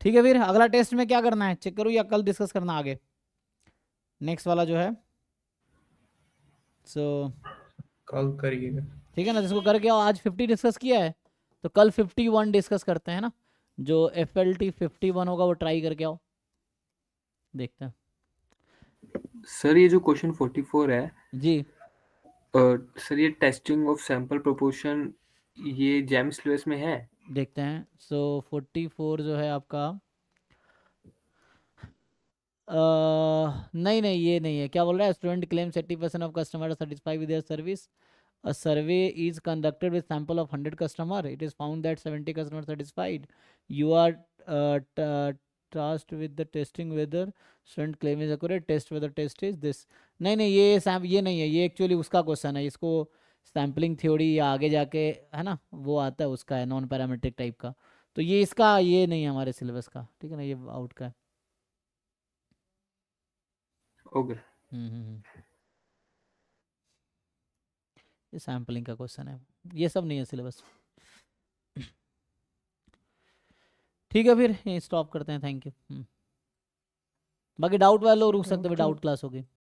ठीक है, फिर अगला टेस्ट में क्या करना है चेक करूँ, या कल डिस्कस करना आगे नेक्स्ट वाला जो है? सो कॉल करिएगा। ठीक है ना, जिसको करके आओ। आज 50 डिस्कस किया है, तो कल 51 डिस्कस करते हैं ना। जो FLT 51 होगा वो ट्राई करके आओ, देखते हैं। सर ये जो क्वेश्चन 44 है जी, सर ये टेस्टिंग ऑफ सैंपल प्रोपोर्शन, ये जेम्स लुइस में है? देखते हैं। सो 44 जो है आपका, नहीं नहीं, ये नहीं है। क्या बोल रहा है? Student claim 80% of customer satisfied with their service. A survey is conducted with sample of 100 customer. It is found that 70 customers satisfied. You are tasked with the testing whether student claim is accurate, test whether test is this. नहीं नहीं ये नहीं है, ये actually उसका question है, इसको sampling theory या आगे जाके है ना वो आता है उसका है नॉन पैरामीट्रिक टाइप का, तो ये इसका ये नहीं है हमारे सिलेबस का, ठीक है ना, ये आउट का है। ओके ये सैम्पलिंग का क्वेश्चन है, ये सब नहीं है सिलेबस। ठीक है फिर ये स्टॉप करते हैं, थैंक यू। बाकी डाउट वाले लोग रुक सकते हैं, डाउट क्लास होगी।